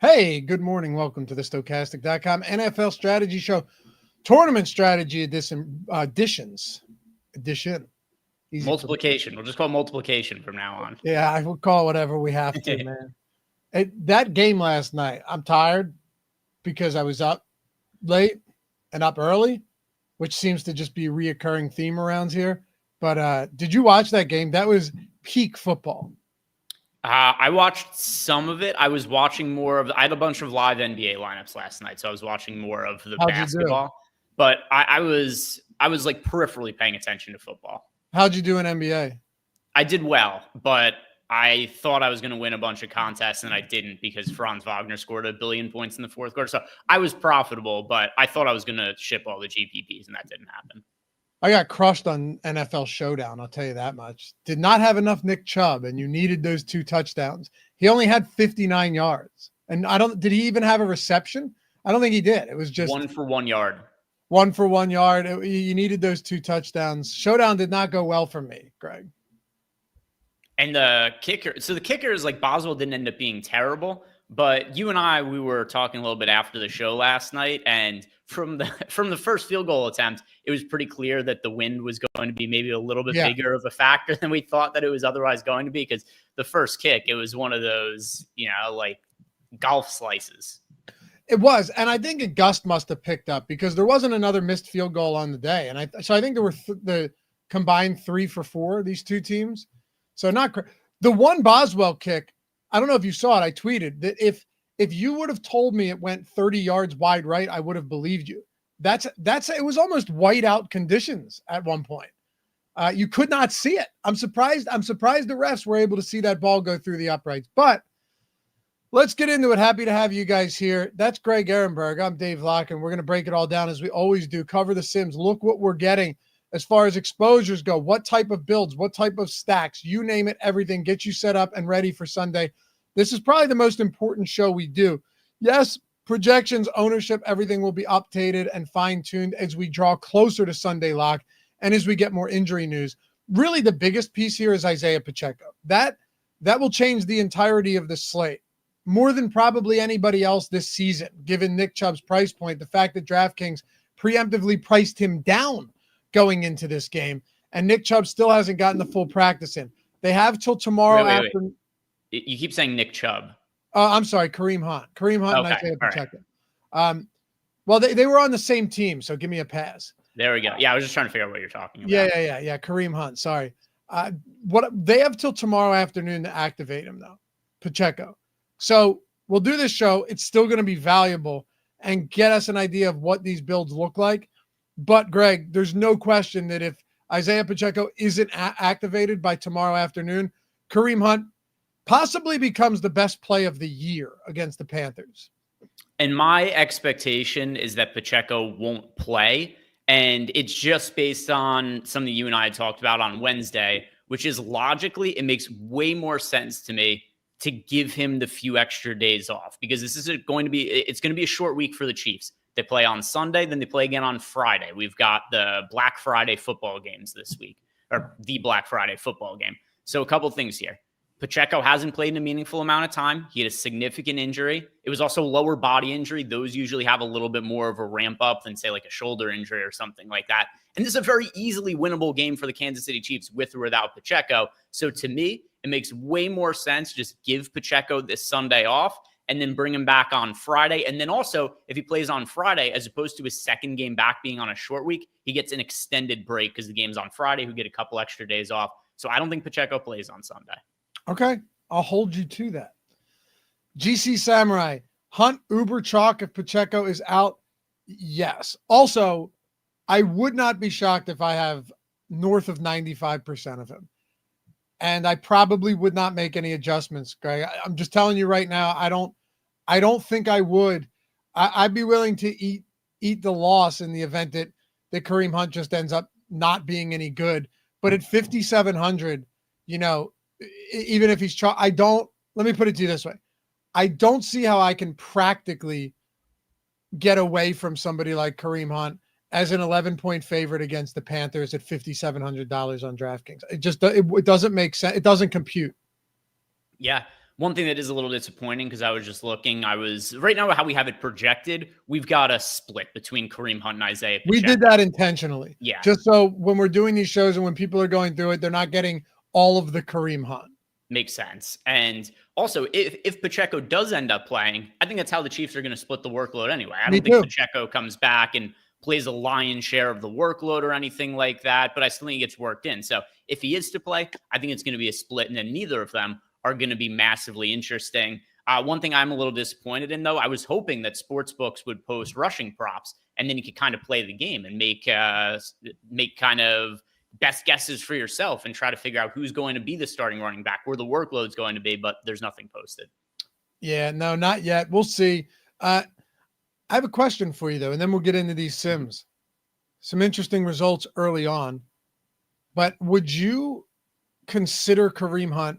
Hey, good morning. Welcome to the Stokastic.com NFL Strategy Show. Tournament Strategy Edition. Easy multiplication. We'll just call it multiplication from now on. Yeah, I will call it whatever we have to, man. That game last night, I'm tired because I was up late and up early, which seems to just be a reoccurring theme around here. But did you watch that game? That was peak football. I watched some of it. I was watching more of. I had a bunch of live NBA lineups last night, so I was watching more of the basketball. But I was like peripherally paying attention to football. How'd you do in NBA? I did well, but I thought I was going to win a bunch of contests, and I didn't because Franz Wagner scored 1 billion points in the fourth quarter. So I was profitable, but I thought I was going to ship all the GPPs, and that didn't happen. I got crushed on NFL Showdown, I'll tell you that much. Did not have enough Nick Chubb, and you needed those 2 touchdowns. He only had 59 yards. And did he even have a reception? I don't think he did. It was just 1 for 1 yard. 1 for 1 yard. You needed those 2 touchdowns. Showdown did not go well for me, Greg. And the kicker, so the kicker is like Boswell didn't end up being terrible, but you and I, we were talking a little bit after the show last night, and from the first field goal attempt, it was pretty clear that the wind was going to be maybe a little bit bigger of a factor than we thought that it was otherwise going to be, because the first kick, it was one of those, like golf slices. It was, and I think a gust must have picked up because there wasn't another missed field goal on the day, and I think there were the combined 3 for 4, these two teams. So the one Boswell kick, I don't know if you saw it. I tweeted that if you would have told me it went 30 yards wide right, I would have believed you. It was almost whiteout conditions at one point. You could not see it. I'm surprised the refs were able to see that ball go through the uprights. But let's get into it. Happy to have you guys here. That's Greg Ehrenberg. I'm Dave Loughran. We're going to break it all down as we always do. Cover the Sims. Look what we're getting as far as exposures go. What type of builds, what type of stacks, you name it, everything. Get you set up and ready for Sunday. This is probably the most important show we do. Yes, projections, ownership, everything will be updated and fine-tuned as we draw closer to Sunday lock and as we get more injury news. Really, the biggest piece here is Isaiah Pacheco. That will change the entirety of the slate more than probably anybody else this season, given Nick Chubb's price point, the fact that DraftKings preemptively priced him down going into this game, and Nick Chubb still hasn't gotten the full practice in. They have till tomorrow afternoon. You keep saying Nick Chubb. I'm sorry, Kareem Hunt. And Isaiah Pacheco. Right. Well, they were on the same team, so give me a pass. There we go. Yeah, I was just trying to figure out what you're talking about. Yeah. Kareem Hunt. Sorry. What they have till tomorrow afternoon to activate him, though, Pacheco. So we'll do this show. It's still going to be valuable and get us an idea of what these builds look like. But, Greg, there's no question that if Isaiah Pacheco isn't activated by tomorrow afternoon, Kareem Hunt possibly becomes the best play of the year against the Panthers. And my expectation is that Pacheco won't play. And it's just based on something you and I had talked about on Wednesday, which is logically, it makes way more sense to me to give him the few extra days off, because it's going to be a short week for the Chiefs. They play on Sunday, then they play again on Friday. We've got the Black Friday football games this week, or the Black Friday football game. So a couple things here. Pacheco hasn't played in a meaningful amount of time. He had a significant injury. It was also lower body injury. Those usually have a little bit more of a ramp up than, say, like a shoulder injury or something like that. And this is a very easily winnable game for the Kansas City Chiefs with or without Pacheco. So to me, it makes way more sense. Just give Pacheco this Sunday off and then bring him back on Friday. And then also, if he plays on Friday, as opposed to his second game back being on a short week, he gets an extended break because the game's on Friday. He'll get a couple extra days off. So I don't think Pacheco plays on Sunday. Okay, I'll hold you to that. GC Samurai, Hunt uber chalk if Pacheco is out? Yes. Also, I would not be shocked if I have north of 95% of him. And I probably would not make any adjustments, Greg. I'm just telling you right now, I don't think I would. I'd be willing to eat the loss in the event that Kareem Hunt just ends up not being any good. But at 5,700, even if he's let me put it to you this way. I don't see how I can practically get away from somebody like Kareem Hunt as an 11-point favorite against the Panthers at $5,700 on DraftKings. It doesn't make sense. It doesn't compute. Yeah. One thing that is a little disappointing, because I was just looking, right now how we have it projected, we've got a split between Kareem Hunt and Isaiah Pacheco. We did that intentionally. Yeah. Just so when we're doing these shows and when people are going through it, they're not getting all of the Kareem Hunt. Makes sense. And also, if Pacheco does end up playing, I think that's how the Chiefs are going to split the workload anyway. I don't think Pacheco comes back and plays a lion's share of the workload or anything like that, but I still think he gets worked in. So if he is to play, I think it's going to be a split, and then neither of them are going to be massively interesting. One thing I'm a little disappointed in, though, I was hoping that sportsbooks would post rushing props, and then you could kind of play the game and make kind of best guesses for yourself and try to figure out who's going to be the starting running back, where the workload's going to be, but there's nothing posted. Yeah, no, not yet. We'll see. I have a question for you, though, and then we'll get into these sims. Some interesting results early on, but would you consider Kareem Hunt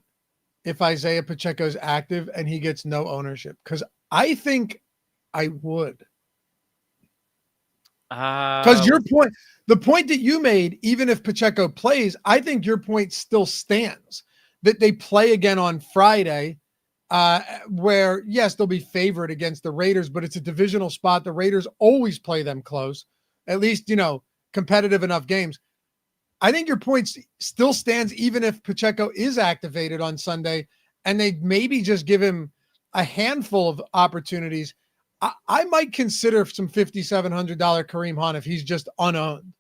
if Isaiah Pacheco's active and he gets no ownership? Because I think I would. Because the point that you made, even if Pacheco plays, I think your point still stands that they play again on Friday, where, yes, they'll be favored against the Raiders, but it's a divisional spot. The Raiders always play them close, at least, competitive enough games. I think your point still stands, even if Pacheco is activated on Sunday and they maybe just give him a handful of opportunities. I might consider some $5,700 Kareem Hunt if he's just unowned.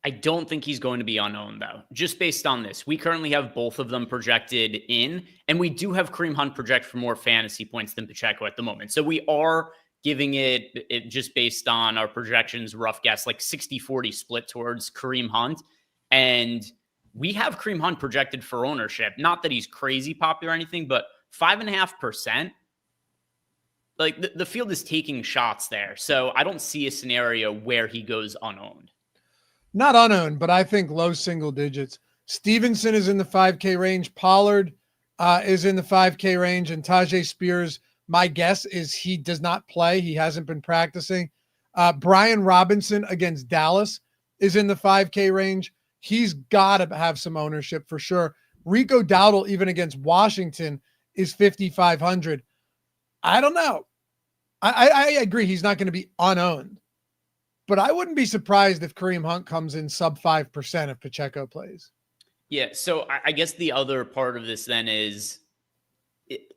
I don't think he's going to be unowned, though, just based on this. We currently have both of them projected in, and we do have Kareem Hunt projected for more fantasy points than Pacheco at the moment. So we are giving it just based on our projections, rough guess, like 60-40 split towards Kareem Hunt. And we have Kareem Hunt projected for ownership. Not that he's crazy popular or anything, but 5.5%. Like the field is taking shots there. So I don't see a scenario where he goes unowned. Not unowned, but I think low single digits. Stevenson is in the 5K range. Pollard is in the 5K range. And Tajay Spears, my guess is he does not play. He hasn't been practicing. Brian Robinson against Dallas is in the 5K range. He's got to have some ownership for sure. Rico Dowdle, even against Washington, is 5,500. I don't know. I agree he's not going to be unowned. But I wouldn't be surprised if Kareem Hunt comes in sub 5% if Pacheco plays. Yeah, so I guess the other part of this then is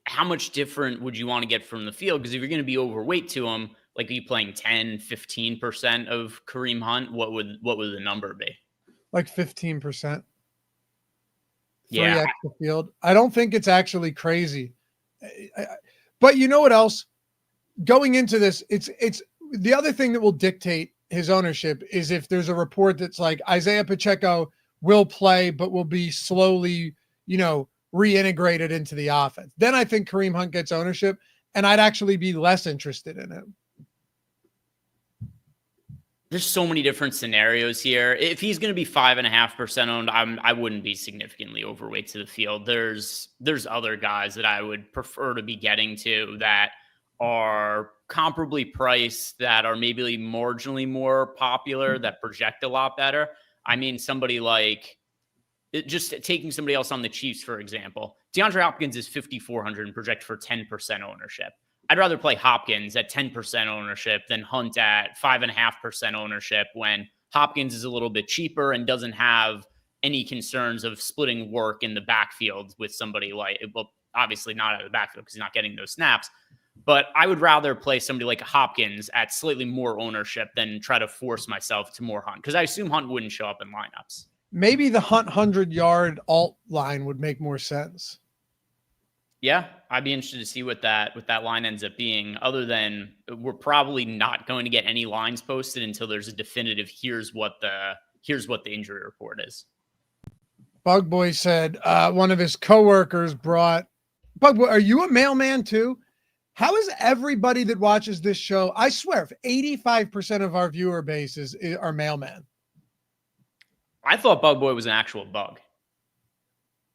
how much different would you want to get from the field? Because if you're going to be overweight to him, like are you playing 10, 15% of Kareem Hunt? What would the number be? Like 15%. Yeah. The field. I don't think it's actually crazy. But you know what else? Going into this, it's the other thing that will dictate his ownership is if there's a report that's like Isaiah Pacheco will play, but will be slowly, reintegrated into the offense. Then I think Kareem Hunt gets ownership, and I'd actually be less interested in him. There's so many different scenarios here. If he's going to be 5.5% owned, I wouldn't be significantly overweight to the field. There's other guys that I would prefer to be getting to that are comparably priced, that are maybe marginally more popular, that project a lot better. I mean, somebody like, just taking somebody else on the Chiefs, for example, DeAndre Hopkins is 5,400 and projected for 10% ownership. I'd rather play Hopkins at 10% ownership than Hunt at 5.5% ownership when Hopkins is a little bit cheaper and doesn't have any concerns of splitting work in the backfield with somebody like, well, obviously not out of the backfield because he's not getting those snaps. But I would rather play somebody like Hopkins at slightly more ownership than try to force myself to more Hunt, because I assume Hunt wouldn't show up in lineups. Maybe the Hunt 100-yard alt line would make more sense. Yeah, I'd be interested to see what that line ends up being, other than we're probably not going to get any lines posted until there's a definitive here's what the injury report is. Bug Boy said one of his coworkers brought Bug Boy, are you a mailman too? How is everybody that watches this show? I swear, if 85% of our viewer base are mailmen. I thought Bug Boy was an actual bug.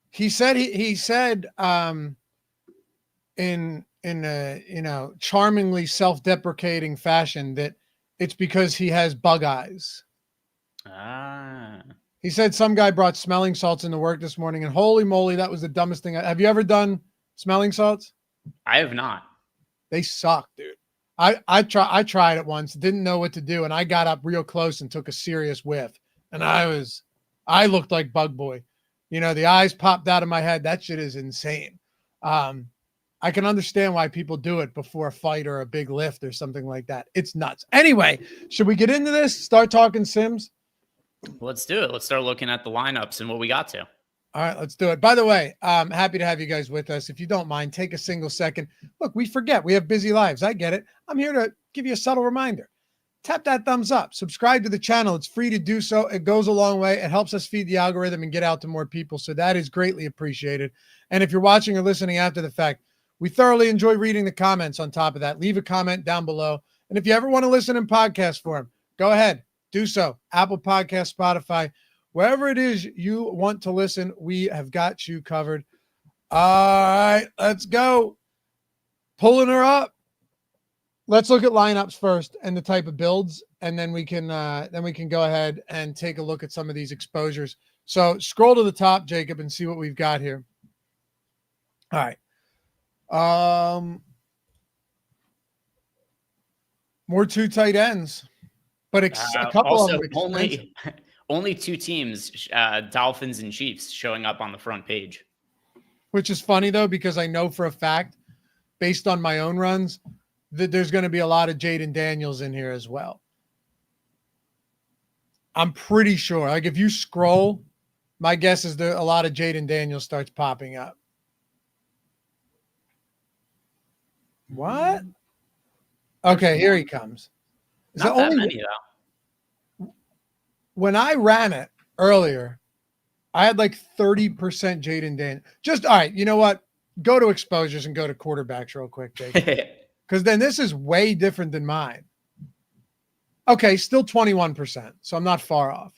He said in a charmingly self-deprecating fashion that it's because he has bug eyes. He said some guy brought smelling salts into work this morning, and holy moly, that was the dumbest thing. Have you ever done smelling salts? I have not. They suck, dude. I tried it once, didn't know what to do, and I got up real close and took a serious whiff. And I looked like Bug Boy. The eyes popped out of my head. That shit is insane. I can understand why people do it before a fight or a big lift or something like that. It's nuts. Anyway, should we get into this? Start talking Sims? Let's do it. Let's start looking at the lineups and what we got to. All right, let's do it. By the way, I'm happy to have you guys with us. If you don't mind, take a single second. Look, we forget. We have busy lives. I get it. I'm here to give you a subtle reminder. Tap that thumbs up. Subscribe to the channel. It's free to do so. It goes a long way. It helps us feed the algorithm and get out to more people. So that is greatly appreciated. And if you're watching or listening after the fact, we thoroughly enjoy reading the comments on top of that. Leave a comment down below. And if you ever want to listen in podcast form, go ahead. Do so. Apple Podcast, Spotify, wherever it is you want to listen, we have got you covered. All right, let's go. Pulling her up. Let's look at lineups first and the type of builds, and then we can go ahead and take a look at some of these exposures. So scroll to the top, Jacob, and see what we've got here. All right. More 2 tight ends, but a couple also of them only 2 teams, Dolphins and Chiefs, showing up on the front page. Which is funny though, because I know for a fact, based on my own runs, that there's going to be a lot of Jaden Daniels in here as well. I'm pretty sure. Like if you scroll, my guess is that a lot of Jaden Daniels starts popping up. What? Okay, here he comes. Is Not that many though. When I ran it earlier, I had like 30% Jaden Daniels. Just all right. You know what? Go to exposures and go to quarterbacks real quick, Jake. Because then this is way different than mine. Okay, still 21%, so I'm not far off.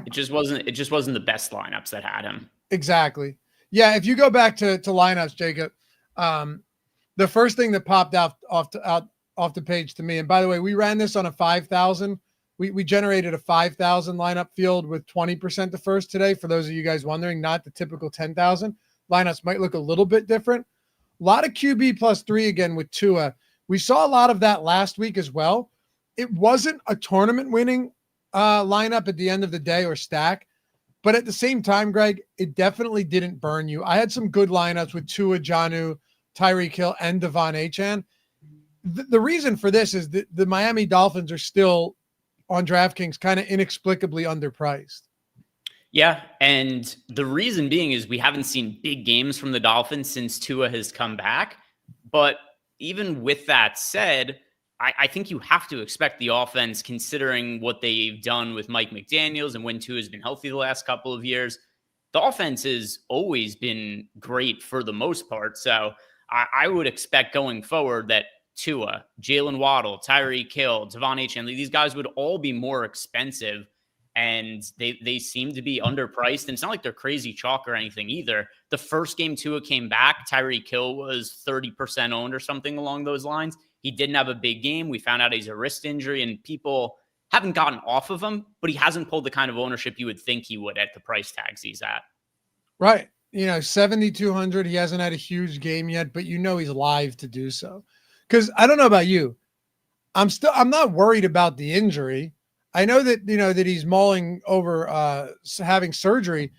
It just wasn't the best lineups that had him. Exactly. Yeah, if you go back to lineups, Jacob, the first thing that popped off the page to me, and by the way, we ran this on a 5,000. We generated a 5,000 lineup field with 20% to first today. For those of you guys wondering, not the typical 10,000. Lineups might look a little bit different. A lot of QB +3 again with Tua. We saw a lot of that last week as well. It wasn't a tournament winning lineup at the end of the day or stack, but at the same time, Greg, it definitely didn't burn you. I had some good lineups with Tua, Jonnu, Tyreek Hill, and Devon Anan. The reason for this is that the Miami Dolphins are still on DraftKings kind of inexplicably underpriced. Yeah, and the reason being is we haven't seen big games from the Dolphins since Tua has come back. But even with that said, I think you have to expect the offense, considering what they've done with Mike McDaniels and when Tua has been healthy the last couple of years. The offense has always been great for the most part. So I would expect going forward that Tua, Jalen Waddle, Tyreek Hill, Devon Anan, these guys would all be more expensive. And they seem to be underpriced. And it's not like they're crazy chalk or anything either. The first game Tua came back, Tyreek Hill was 30% owned or something along those lines. He didn't have a big game. We found out he's a wrist injury, and people haven't gotten off of him, but he hasn't pulled the kind of ownership you would think he would at the price tags he's at. Right. 7,200. He hasn't had a huge game yet, but he's live to do so. Because I don't know about you. I'm not worried about the injury. I know that, that he's mulling over having surgery.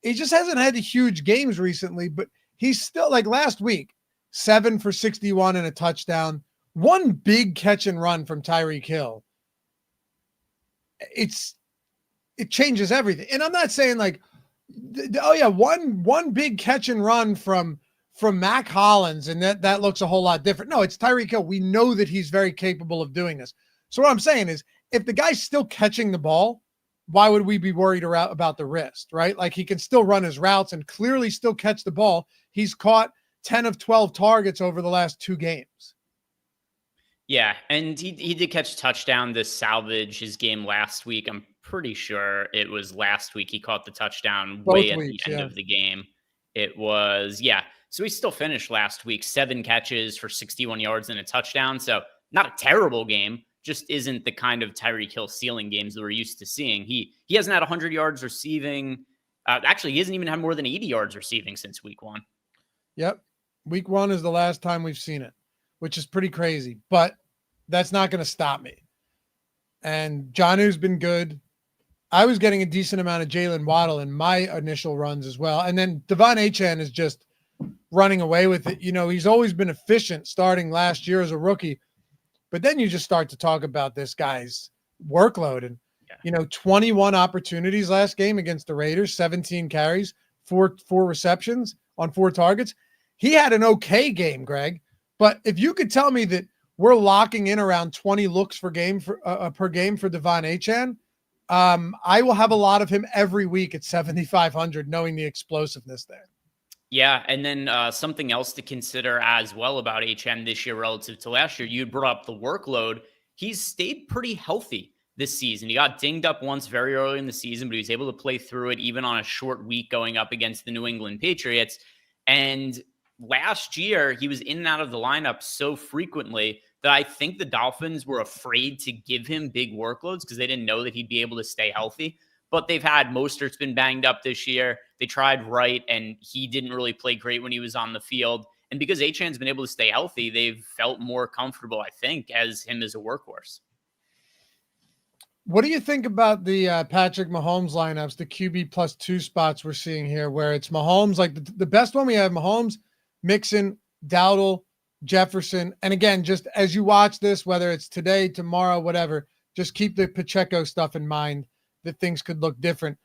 He just hasn't had huge games recently, but he's still, like last week, 7 for 61 and a touchdown, one big catch and run from Tyreek Hill. It changes everything. And I'm not saying like, one big catch and run from Mac Hollins, and that looks a whole lot different. No, it's Tyreek Hill. We know that he's very capable of doing this. So what I'm saying is, if the guy's still catching the ball, why would we be worried about the wrist, right? Like he can still run his routes and clearly still catch the ball. He's caught 10 of 12 targets over the last 2 games. Yeah, and he did catch a touchdown to salvage his game last week. I'm pretty sure it was last week he caught the touchdown way at the end of the game. It was, yeah. So he still finished last week, 7 catches for 61 yards and a touchdown. So not a terrible game. Just isn't the kind of Tyreek Hill ceiling games that we're used to seeing. He hasn't had 100 yards receiving. Actually, he hasn't even had more than 80 yards receiving since week 1. Yep. Week 1 is the last time we've seen it, which is pretty crazy, but that's not going to stop me. And Jonnu's been good. I was getting a decent amount of Jalen Waddle in my initial runs as well. And then Devon Anan is just running away with it. He's always been efficient starting last year as a rookie, but then you just start to talk about this guy's workload and, 21 opportunities last game against the Raiders, 17 carries, four receptions on 4 targets. He had an okay game, Greg, but if you could tell me that we're locking in around 20 looks per game for Devon Anan, I will have a lot of him every week at 7,500, knowing the explosiveness there. Yeah, and then something else to consider as well about HM this year relative to last year, you brought up the workload. He's stayed pretty healthy this season. He got dinged up once very early in the season, but he was able to play through it even on a short week going up against the New England Patriots. And last year, he was in and out of the lineup so frequently that I think the Dolphins were afraid to give him big workloads because they didn't know that he'd be able to stay healthy. But they've had Mostert's been banged up this year. They tried Wright, and he didn't really play great when he was on the field. And because Achan's been able to stay healthy, they've felt more comfortable, I think, as him as a workhorse. What do you think about the Patrick Mahomes lineups, the QB +2 spots we're seeing here, where it's Mahomes, like the best one we have, Mahomes, Mixon, Dowdle, Jefferson. And again, just as you watch this, whether it's today, tomorrow, whatever, just keep the Pacheco stuff in mind that things could look different.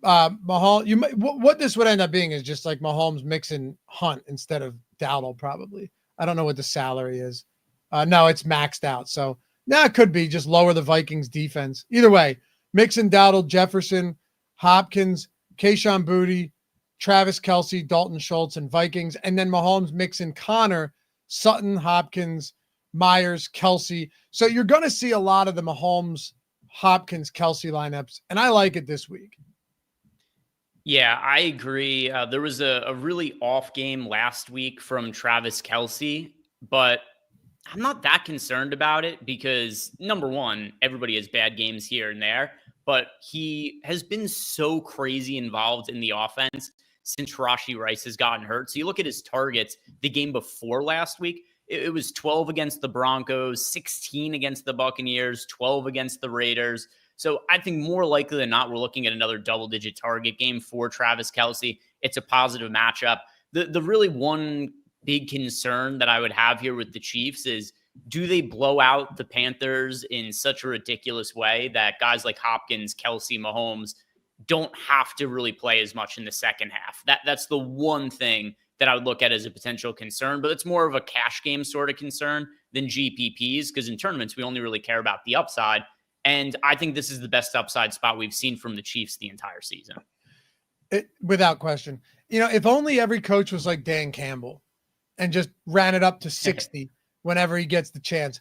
Mahomes, what this would end up being is just like Mahomes, Mixon, Hunt instead of Dowdle, probably. I don't know what the salary is. No, it's maxed out. So now it could be just lower the Vikings defense. Either way, Mixon, Dowdle, Jefferson, Hopkins, Kayshon Boutte, Travis Kelce, Dalton Schultz, and Vikings. And then Mahomes, Mixon, Connor, Sutton, Hopkins, Myers, Kelce. So you're going to see a lot of the Mahomes, Hopkins, Kelce lineups. And I like it this week. Yeah, I agree. There was a really off game last week from Travis Kelce, but I'm not that concerned about it because, number one, everybody has bad games here and there, but he has been so crazy involved in the offense since Rashee Rice has gotten hurt. So you look at his targets the game before last week, it was 12 against the Broncos, 16 against the Buccaneers, 12 against the Raiders. So I think more likely than not, we're looking at another double-digit target game for Travis Kelce. It's a positive matchup. The really one big concern that I would have here with the Chiefs is, do they blow out the Panthers in such a ridiculous way that guys like Hopkins, Kelce, Mahomes don't have to really play as much in the second half? That's the one thing that I would look at as a potential concern, but it's more of a cash game sort of concern than GPPs, because in tournaments, we only really care about the upside. And I think this is the best upside spot we've seen from the Chiefs the entire season. Without question. If only every coach was like Dan Campbell and just ran it up to 60 whenever he gets the chance.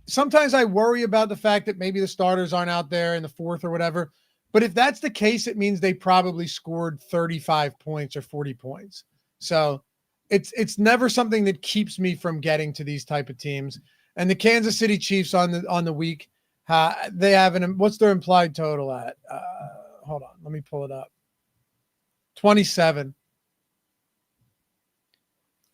Sometimes I worry about the fact that maybe the starters aren't out there in the fourth or whatever. But if that's the case, it means they probably scored 35 points or 40 points. So it's never something that keeps me from getting to these type of teams. And the Kansas City Chiefs on the week, they have what's their implied total at? Hold on, let me pull it up. 27.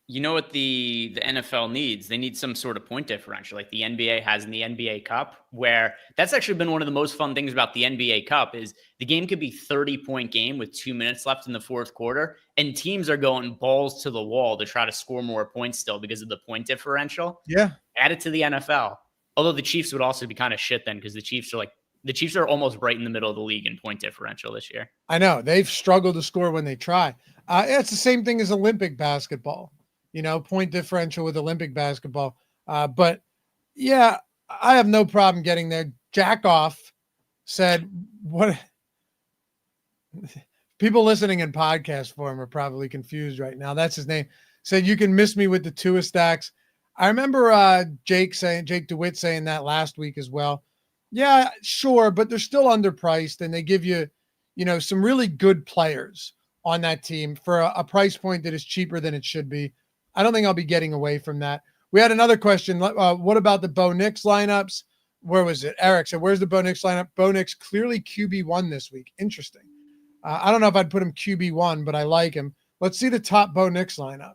You know what the NFL needs? They need some sort of point differential like the NBA has in the NBA Cup, where that's actually been one of the most fun things about the NBA Cup is the game could be 30-point game with 2 minutes left in the fourth quarter, and teams are going balls to the wall to try to score more points still because of the point differential. Yeah. Add it to the NFL. Although the Chiefs would also be kind of shit then because the Chiefs are almost right in the middle of the league in point differential this year. I know. They've struggled to score when they try. It's the same thing as Olympic basketball. Point differential with Olympic basketball. But yeah, I have no problem getting there. Jackoff said, what people listening in podcast form are probably confused right now. That's his name. Said, you can miss me with the Tua stacks. I remember Jake DeWitt saying that last week as well. Yeah, sure. But they're still underpriced and they give you, some really good players on that team for a price point that is cheaper than it should be. I don't think I'll be getting away from that. We had another question. What about the Bo Nix lineups? Where was it? Eric said, where's the Bo Nix lineup? Bo Nix clearly QB1 this week. Interesting. I don't know if I'd put him QB1, but I like him. Let's see the top Bo Nix lineup.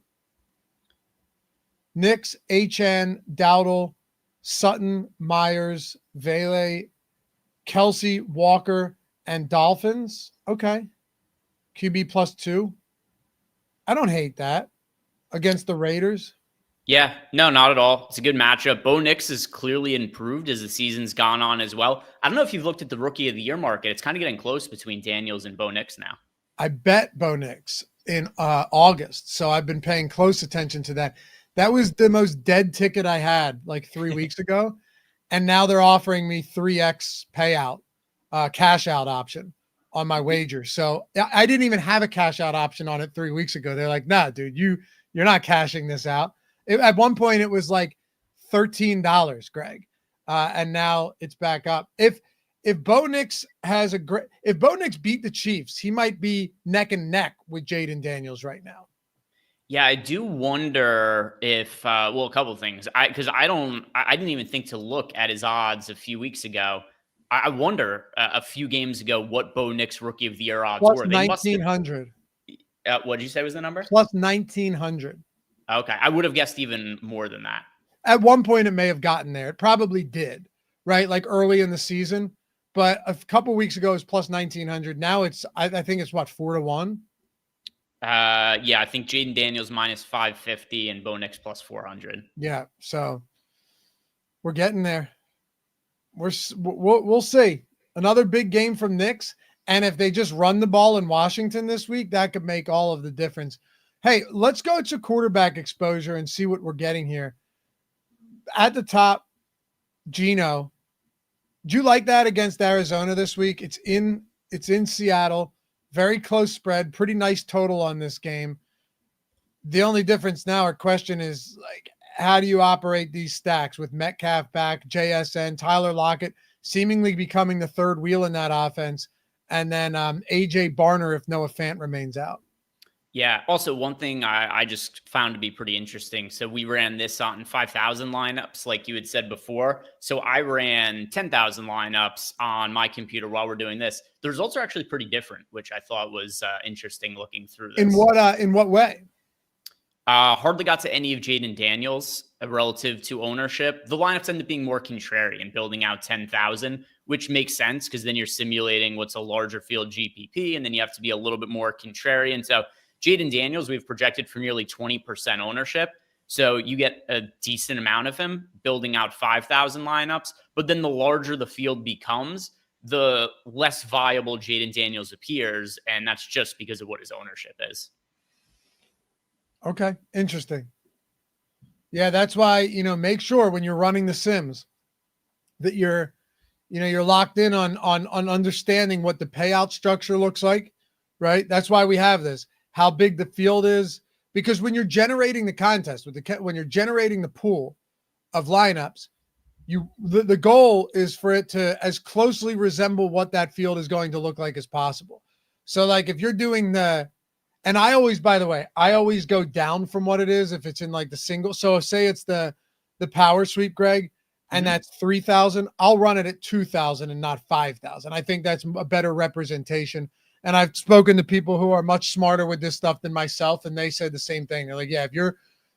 Knicks, HN, Dowdle, Sutton, Myers, Vele, Kelsey, Walker, and Dolphins. Okay. QB +2. I don't hate that against the Raiders. Yeah, no, not at all. It's a good matchup. Bo Nix has clearly improved as the season's gone on as well. I don't know if you've looked at the Rookie of the Year market. It's kind of getting close between Daniels and Bo Nix now. I bet Bo Nix in August, so I've been paying close attention to that. That was the most dead ticket I had like 3 weeks ago, and now they're offering me 3x payout, cash out option on my wager. So I didn't even have a cash out option on it 3 weeks ago. They're like, nah, dude, you're not cashing this out. At one point it was like $13, Greg. And now it's back up. If Bo Nix if Bo Nix beat the Chiefs, he might be neck and neck with Jaden Daniels right now. Yeah, I do wonder if, a couple of things. I didn't even think to look at his odds a few weeks ago. I wonder a few games ago what Bo Nix Rookie of the Year odds Plus were. 1,900. What did you say was the number? Plus 1,900. Okay, I would have guessed even more than that. At one point, it may have gotten there. It probably did, right? Like early in the season. But a couple weeks ago, it was plus 1,900. Now it's, I think it's what, 4-1? Yeah, I think Jaden Daniels minus 550 and Bo Nix plus 400. Yeah, so we're getting there. We'll see. Another big game from Knicks. And if they just run the ball in Washington this week, that could make all of the difference. Hey, let's go to quarterback exposure and see what we're getting here. At the top, Geno. Do you like that against Arizona this week? It's in Seattle. Very close spread. Pretty nice total on this game. The only difference now, our question is, like, how do you operate these stacks with Metcalf back, JSN, Tyler Lockett seemingly becoming the third wheel in that offense, and then AJ Barner if Noah Fant remains out? Yeah. Also, one thing I just found to be pretty interesting. So we ran this on 5,000 lineups, like you had said before. So I ran 10,000 lineups on my computer while we're doing this. The results are actually pretty different, which I thought was interesting looking through this. In what way? Hardly got to any of Jaden Daniels relative to ownership. The lineups end up being more contrarian, building out 10,000, which makes sense because then you're simulating what's a larger field GPP, and then you have to be a little bit more contrarian. So Jaden Daniels, we've projected for nearly 20% ownership. So you get a decent amount of him building out 5,000 lineups. But then the larger the field becomes, the less viable Jaden Daniels appears. And that's just because of what his ownership is. Okay. Interesting. Yeah, that's why, make sure when you're running the sims that you're locked in on understanding what the payout structure looks like, right? That's why we have this. How big the field is, because when you're generating the contest when you're generating the pool of lineups, the goal is for it to as closely resemble what that field is going to look like as possible. So like if you're doing and I always go down from what it is if it's in like the single. So say it's the power sweep, Greg, and that's 3,000. I'll run it at 2,000 and not 5,000. I think that's a better representation. And I've spoken to people who are much smarter with this stuff than myself, and they said the same thing. They're like, yeah,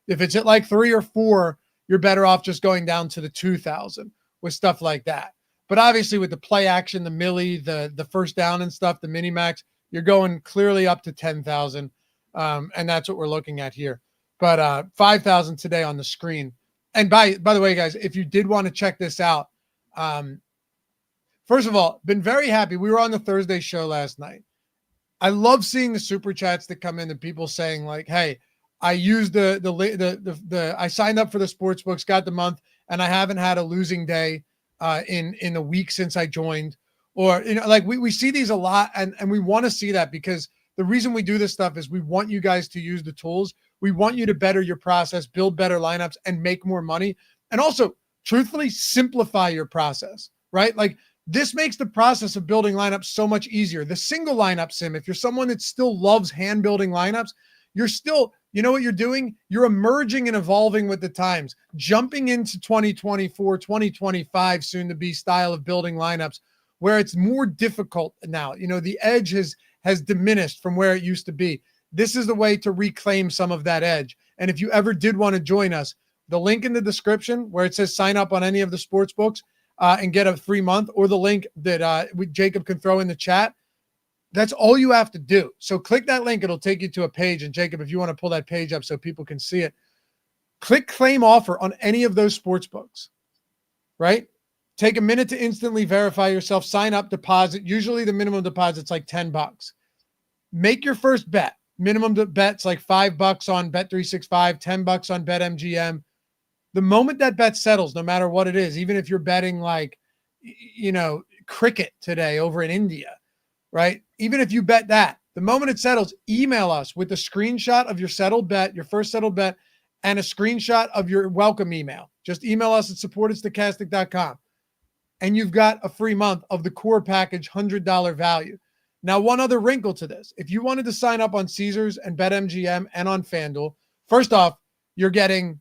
if it's at like 3 or 4, you're better off just going down to the 2,000 with stuff like that. But obviously with the play action, the milli, the first down and stuff, the mini max, you're going clearly up to 10,000. And that's what we're looking at here. But 5,000 today on the screen. And by the way, guys, if you did want to check this out, first of all, been very happy. We were on the Thursday show last night. I love seeing the super chats that come in and people saying like, hey, I used I signed up for the sportsbooks, got the month, and I haven't had a losing day in a week since I joined. Or, like we see these a lot and we want to see that because the reason we do this stuff is we want you guys to use the tools. We want you to better your process, build better lineups, and make more money. And also, truthfully, simplify your process, right? Like, this makes the process of building lineups so much easier. The single lineup sim, if you're someone that still loves hand building lineups, you're still, what you're doing? You're emerging and evolving with the times, jumping into 2024, 2025, soon to be style of building lineups where it's more difficult now. The edge has diminished from where it used to be. this is the way to reclaim some of that edge. And if you ever did want to join us, the link in the description where it says sign up on any of the sports books and get a free month, or the link that Jacob can throw in the chat, that's all you have to do. So click that link. It'll take you to a page. And Jacob, if you want to pull that page up so people can see it, click claim offer on any of those sports books, right? Take a minute to instantly verify yourself, sign up, deposit. Usually the minimum deposit's like $10. Make your first bet. Minimum bet's like $5 on Bet365, $10 on BetMGM. The moment that bet settles, no matter what it is, even if you're betting like, cricket today over in India, right? Even if you bet that, the moment it settles, email us with a screenshot of your settled bet, your first settled bet, and a screenshot of your welcome email. Just email us at support@stokastic.com. And you've got a free month of the core package $100 value. Now, one other wrinkle to this. If you wanted to sign up on Caesars and BetMGM and on FanDuel, first off, you're getting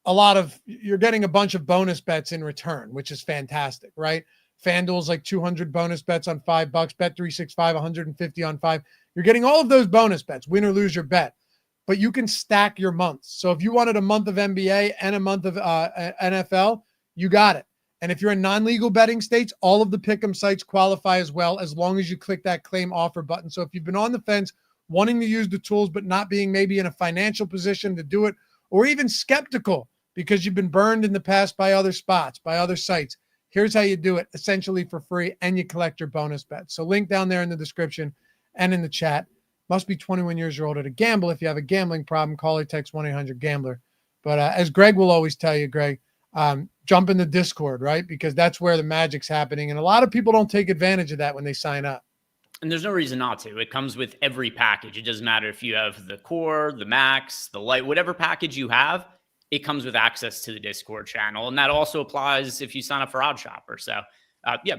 a bunch of bonus bets in return, which is fantastic, right? FanDuel's like 200 bonus bets on $5, Bet365, 150 on 5. You're getting all of those bonus bets, win or lose your bet, but you can stack your months. So if you wanted a month of NBA and a month of NFL, you got it. And if you're in non-legal betting states, all of the pick'em sites qualify as well, as long as you click that claim offer button. So if you've been on the fence, wanting to use the tools, but not being maybe in a financial position to do it, or even skeptical because you've been burned in the past by other spots, by other sites, here's how you do it, essentially for free, and you collect your bonus bets. So link down there in the description and in the chat. Must be 21 years or older to gamble. If you have a gambling problem, call or text 1-800-GAMBLER. But as Greg will always tell you, Greg, jump in the Discord, right? Because that's where the magic's happening. And a lot of people don't take advantage of that when they sign up. And there's no reason not to. It comes with every package. It doesn't matter if you have the core, the max, the light, whatever package you have, it comes with access to the Discord channel. And that also applies if you sign up for Odd Shopper. So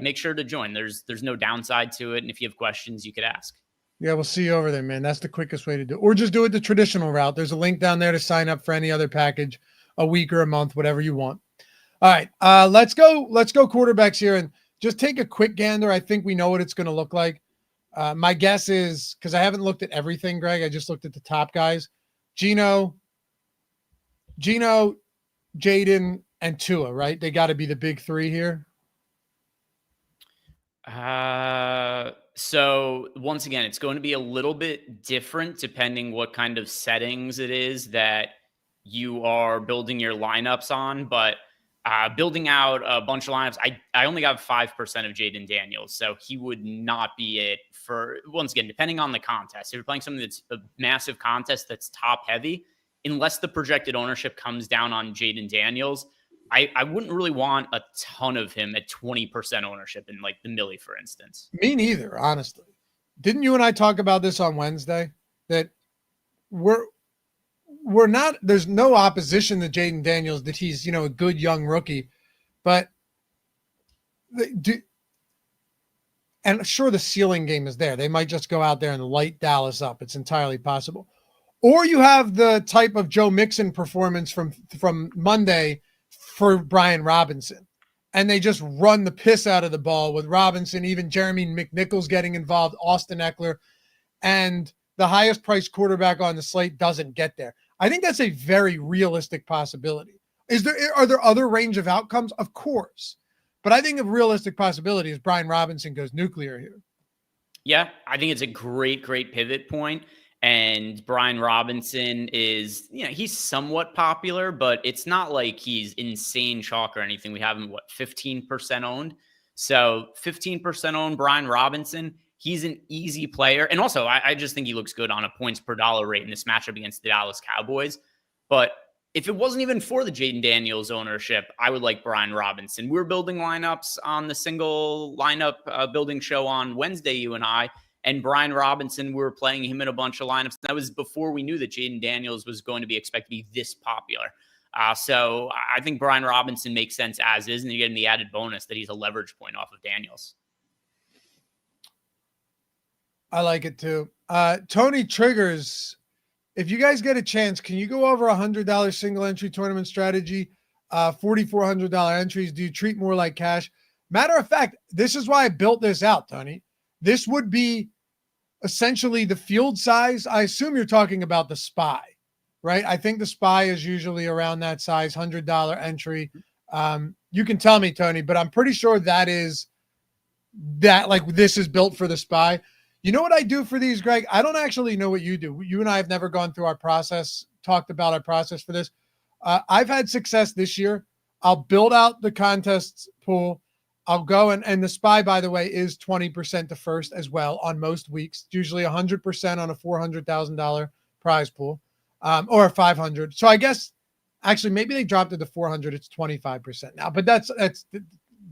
make sure to join. There's no downside to it. And if you have questions, you could ask. Yeah, we'll see you over there, man. That's the quickest way to do it. Or just do it the traditional route. There's a link down there to sign up for any other package, a week or a month, whatever you want. All right, let's go quarterbacks here and just take a quick gander. I think we know what it's going to look like. My guess is, because I haven't looked at everything, Greg, I just looked at the top guys. Gino, Jaden, and Tua, right? They got to be the big three here. So once again, it's going to be a little bit different depending what kind of settings it is that you are building your lineups on. But building out a bunch of lineups, I only got 5% of Jaden Daniels, so he would not be it for, once again, depending on the contest. If you're playing something that's a massive contest that's top heavy, unless the projected ownership comes down on Jaden Daniels, I wouldn't really want a ton of him at 20% ownership in like the Millie, for instance. Me neither, honestly. Didn't you and I talk about this on Wednesday? That we're not, there's no opposition to Jaden Daniels, that he's, a good young rookie, but and sure, the ceiling game is there. They might just go out there and light Dallas up. It's entirely possible. Or you have the type of Joe Mixon performance from Monday for Brian Robinson, and they just run the piss out of the ball with Robinson, even Jeremy McNichols getting involved, Austin Eckler, and the highest priced quarterback on the slate doesn't get there. I think that's a very realistic possibility. Are there other range of outcomes? Of course. But I think a realistic possibility is Brian Robinson goes nuclear here. Yeah, I think it's a great pivot point. And Brian Robinson is, he's somewhat popular, but it's not like he's insane chalk or anything. We have him, 15% owned? So 15% owned Brian Robinson. He's an easy player. And also, I just think he looks good on a points per dollar rate in this matchup against the Dallas Cowboys. But if it wasn't even for the Jaden Daniels ownership, I would like Brian Robinson. We were building lineups on the single lineup building show on Wednesday, you and I. And Brian Robinson, we were playing him in a bunch of lineups. That was before we knew that Jaden Daniels was going to be expected to be this popular. So I think Brian Robinson makes sense as is, and you get him the added bonus that he's a leverage point off of Daniels. I like it too. Tony Triggers, if you guys get a chance, can you go over $100 single entry tournament strategy, $4,400 entries? Do you treat more like cash? Matter of fact, this is why I built this out, Tony. This would be essentially the field size, I assume you're talking about the SPY, right? I think the SPY is usually around that size, $100 entry. You can tell me, Tony, but I'm pretty sure that like this is built for the SPY. You know what I do for these, Greg? I don't actually know what you do. You and I have never gone through our process, talked about our process for this. I've had success this year. I'll build out the contests pool. I'll go and the SPY, by the way, is 20% to first as well on most weeks. It's usually 100% on a $400,000 prize pool, or 500. So I guess actually maybe they dropped it to 400. It's 25% now, but that's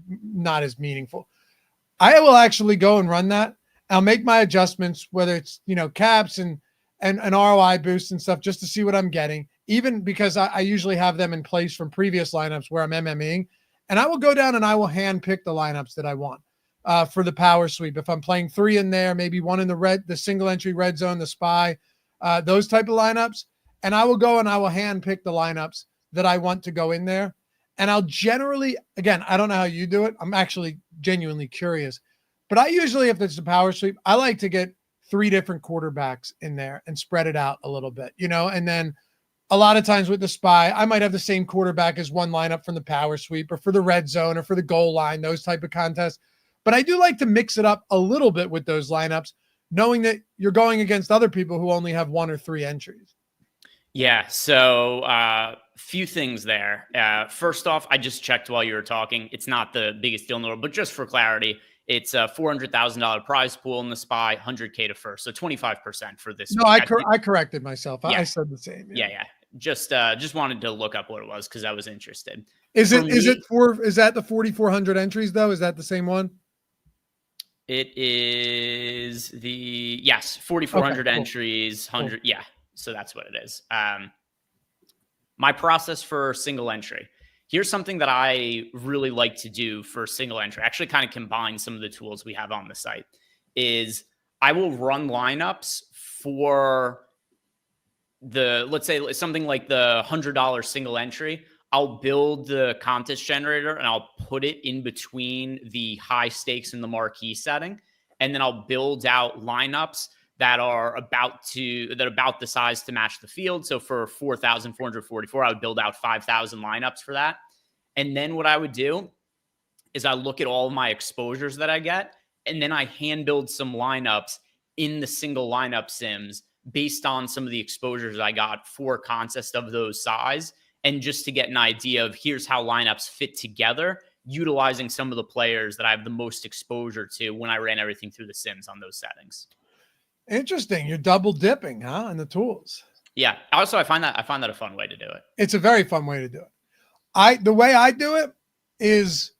not as meaningful. I will actually go and run that. I'll make my adjustments, whether it's, caps and ROI boosts and stuff, just to see what I'm getting, even because I usually have them in place from previous lineups where I'm MMEing. And I will go down and I will hand pick the lineups that I want for the power sweep. If I'm playing 3 in there, maybe 1 in the single entry red zone, the SPY, those type of lineups. And I will go and I will hand pick the lineups that I want to go in there. And I'll generally, again, I don't know how you do it. I'm actually genuinely curious. But I usually, if it's a power sweep, I like to get 3 different quarterbacks in there and spread it out a little bit, and then a lot of times with the SPY, I might have the same quarterback as one lineup from the power sweep or for the red zone or for the goal line, those type of contests. But I do like to mix it up a little bit with those lineups, knowing that you're going against other people who only have 1 or 3 entries. Yeah. So few things there. First off, I just checked while you were talking. It's not the biggest deal in the world, but just for clarity, it's a $400,000 prize pool in the SPY, 100K to first. So 25% for this. No, I corrected myself. Yeah. I said the same. Yeah. Just wanted to look up what it was because I was interested. Is that the 4,400 entries though? Is that the same one? It is 4,400 entries, 100. Cool. Yeah. So that's what it is. My process for single entry. Here's something that I really like to do for single entry. Actually kind of combine some of the tools we have on the site is I will run lineups for let's say something like the $100 single entry. I'll build the contest generator and I'll put it in between the high stakes and the marquee setting. And then I'll build out lineups that are about the size to match the field. So for 4,444, I would build out 5,000 lineups for that. And then what I would do is I look at all of my exposures that I get, and then I hand build some lineups in the single lineup sims based on some of the exposures I got for contests of those size. And just to get an idea of here's how lineups fit together, utilizing some of the players that I have the most exposure to when I ran everything through the sims on those settings. Interesting. You're double dipping, huh? In the tools. Yeah. Also, I find that a fun way to do it. It's a very fun way to do it. The way I do it is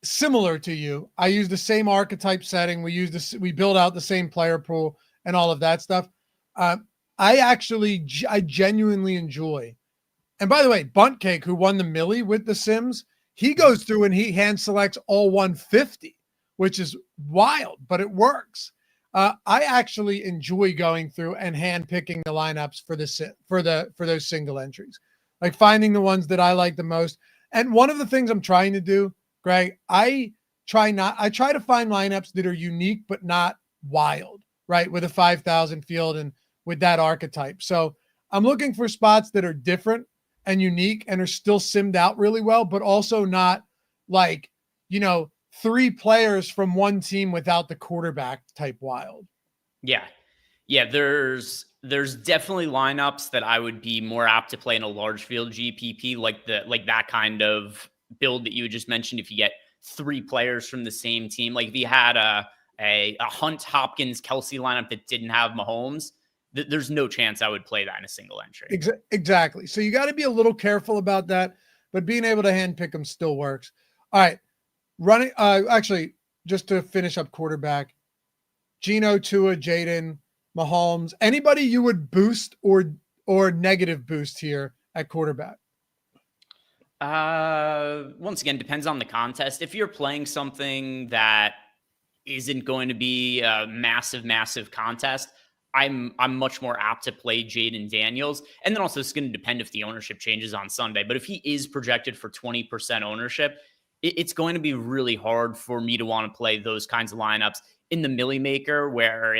similar to you. I use the same archetype setting. We build out the same player pool and all of that stuff. I genuinely enjoy. And by the way, Bunt Cake, who won the Millie with the Sims, he goes through and he hand selects all 150, which is wild, but it works. I actually enjoy going through and hand picking the lineups for those single entries, like finding the ones that I like the most. And one of the things I'm trying to do, Greg, I try to find lineups that are unique but not wild, right? With a 5,000 field and with that archetype. So I'm looking for spots that are different and unique and are still simmed out really well, but also not like, 3 players from one team without the quarterback type wild. Yeah. There's definitely lineups that I would be more apt to play in a large field GPP, like that kind of build that you just mentioned. If you get 3 players from the same team, like if you had a Hunt, Hopkins, Kelsey lineup that didn't have Mahomes, there's no chance I would play that in a single entry. Exactly. So you got to be a little careful about that, but being able to hand pick them still works. All right. Actually, just to finish up quarterback, Geno, Tua, Jaden, Mahomes, anybody you would boost or negative boost here at quarterback? Once again, depends on the contest. If you're playing something that isn't going to be a massive contest, I'm much more apt to play Jaden Daniels. And then also it's going to depend if the ownership changes on Sunday. But if he is projected for 20% ownership, it's going to be really hard for me to want to play those kinds of lineups in the Millie Maker where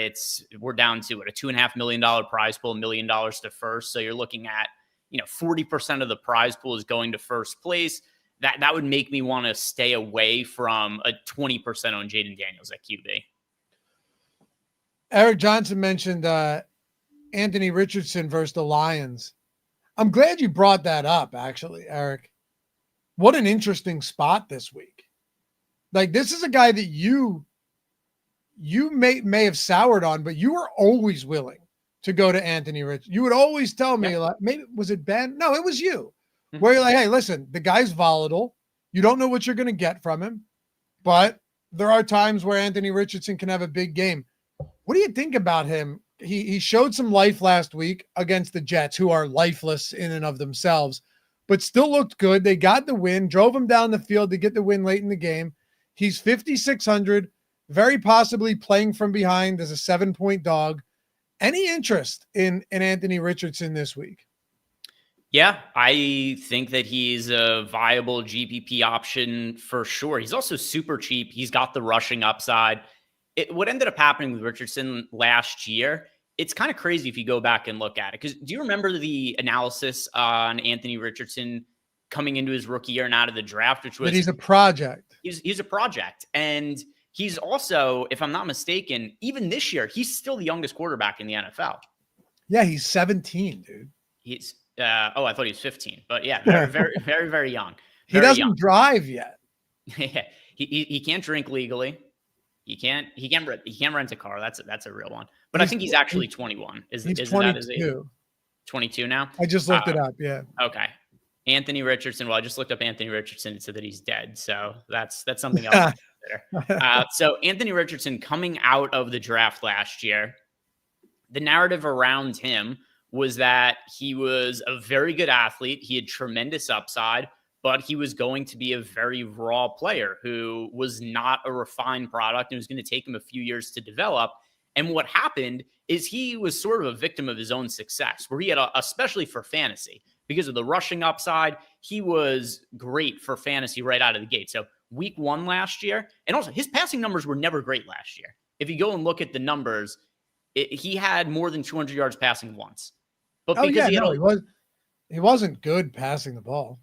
we're down to a $2.5 million prize pool, $1 million to first. So you're looking at, 40% of the prize pool is going to first place. That would make me want to stay away from a 20% on Jaden Daniels at QB. Eric Johnson mentioned Anthony Richardson versus the Lions. I'm glad you brought that up, actually, Eric. What an interesting spot this week. Like, this is a guy that you may have soured on, but you were always willing to go to Anthony Richardson. You would always tell me, like, maybe, was it Ben? No, it was you. Where you're like, hey, listen, the guy's volatile. You don't know what you're going to get from him, but there are times where Anthony Richardson can have a big game. What do you think about him? He showed some life last week against the Jets, who are lifeless in and of themselves, but still looked good. They got the win, drove him down the field to get the win late in the game. He's 5,600, very possibly playing from behind as a 7-point dog. Any interest in Anthony Richardson this week? Yeah, I think that he's a viable GPP option for sure. He's also super cheap. He's got the rushing upside. What ended up happening with Richardson last year, it's kind of crazy if you go back and look at it. Because do you remember the analysis on Anthony Richardson coming into his rookie year and out of the draft, which was that he's a project. He's a project. And he's also, if I'm not mistaken, even this year, he's still the youngest quarterback in the NFL. Yeah, he's 17, dude. He's I thought he was 15. But yeah, very, very, very, very young. He doesn't drive yet. He can't drink legally. He can't rent a car. That's a real one. But I think he's actually 21. He's 22. 22 now? I just looked it up. Yeah. Okay. Anthony Richardson. Well, I just looked up Anthony Richardson and said that he's dead. So that's something else to consider. So Anthony Richardson coming out of the draft last year, the narrative around him was that he was a very good athlete. He had tremendous upside, but he was going to be a very raw player who was not a refined product and was going to take him a few years to develop. And what happened is he was sort of a victim of his own success, where he had, especially for fantasy, because of the rushing upside, he was great for fantasy right out of the gate. So week 1 last year, and also his passing numbers were never great last year. If you go and look at the numbers, he had more than 200 yards passing once. But he wasn't good passing the ball.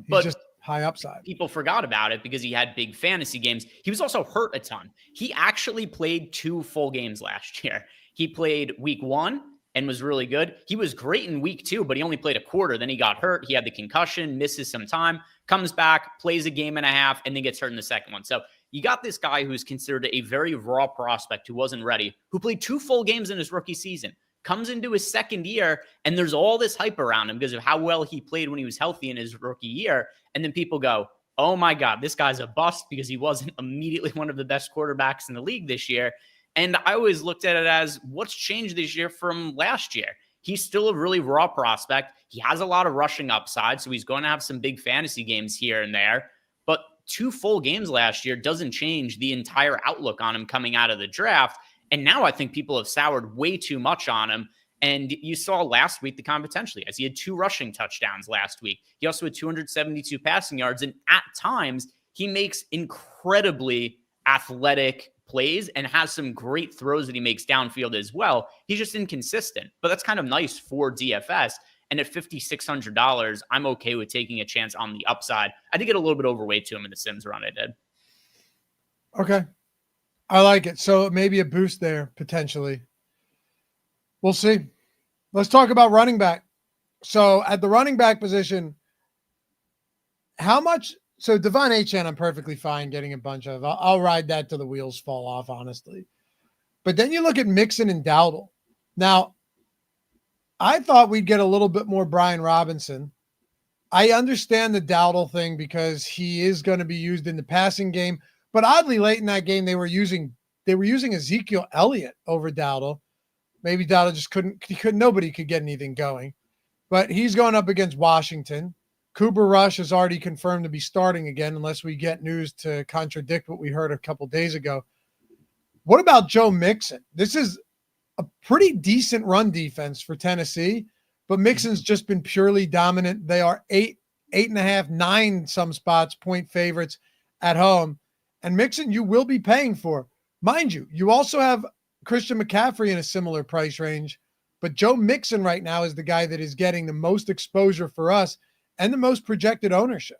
He's just high upside. People forgot about it because he had big fantasy games. He was also hurt a ton. He actually played 2 full games last year. He played week 1 and was really good. He was great in week 2, but he only played a quarter. Then he got hurt. He had the concussion, misses some time, comes back, plays a game and a half, and then gets hurt in the second one. So you got this guy who's considered a very raw prospect who wasn't ready, who played 2 full games in his rookie season, comes into his second year, and there's all this hype around him because of how well he played when he was healthy in his rookie year. And then people go, oh my God, this guy's a bust because he wasn't immediately one of the best quarterbacks in the league this year. And I always looked at it as, what's changed this year from last year? He's still a really raw prospect. He has a lot of rushing upside, so he's going to have some big fantasy games here and there. But 2 full games last year doesn't change the entire outlook on him coming out of the draft. And now I think people have soured way too much on him. And you saw last week the kind of potential he has. He had 2 rushing touchdowns last week. He also had 272 passing yards. And at times, he makes incredibly athletic plays and has some great throws that he makes downfield as well. He's just inconsistent. But that's kind of nice for DFS. And at $5,600, I'm okay with taking a chance on the upside. I did get a little bit overweight to him in the Sims run I did. Okay. I like it. So maybe a boost there, potentially. We'll see. Let's talk about running back. So at the running back position, how much? So Devon Anan, I'm perfectly fine getting a bunch of. I'll ride that till the wheels fall off, honestly. But then you look at Mixon and Dowdle. Now, I thought we'd get a little bit more Brian Robinson. I understand the Dowdle thing because he is going to be used in the passing game. But oddly, late in that game, they were using Ezekiel Elliott over Dowdle. Maybe Dowdle just couldn't. Nobody could get anything going. But he's going up against Washington. Cooper Rush is already confirmed to be starting again, unless we get news to contradict what we heard a couple days ago. What about Joe Mixon? This is a pretty decent run defense for Tennessee, but Mixon's just been purely dominant. They are 8.5, 9 some spots, point favorites at home. And Mixon, you will be paying for. Mind you, you also have Christian McCaffrey in a similar price range, but Joe Mixon right now is the guy that is getting the most exposure for us and the most projected ownership.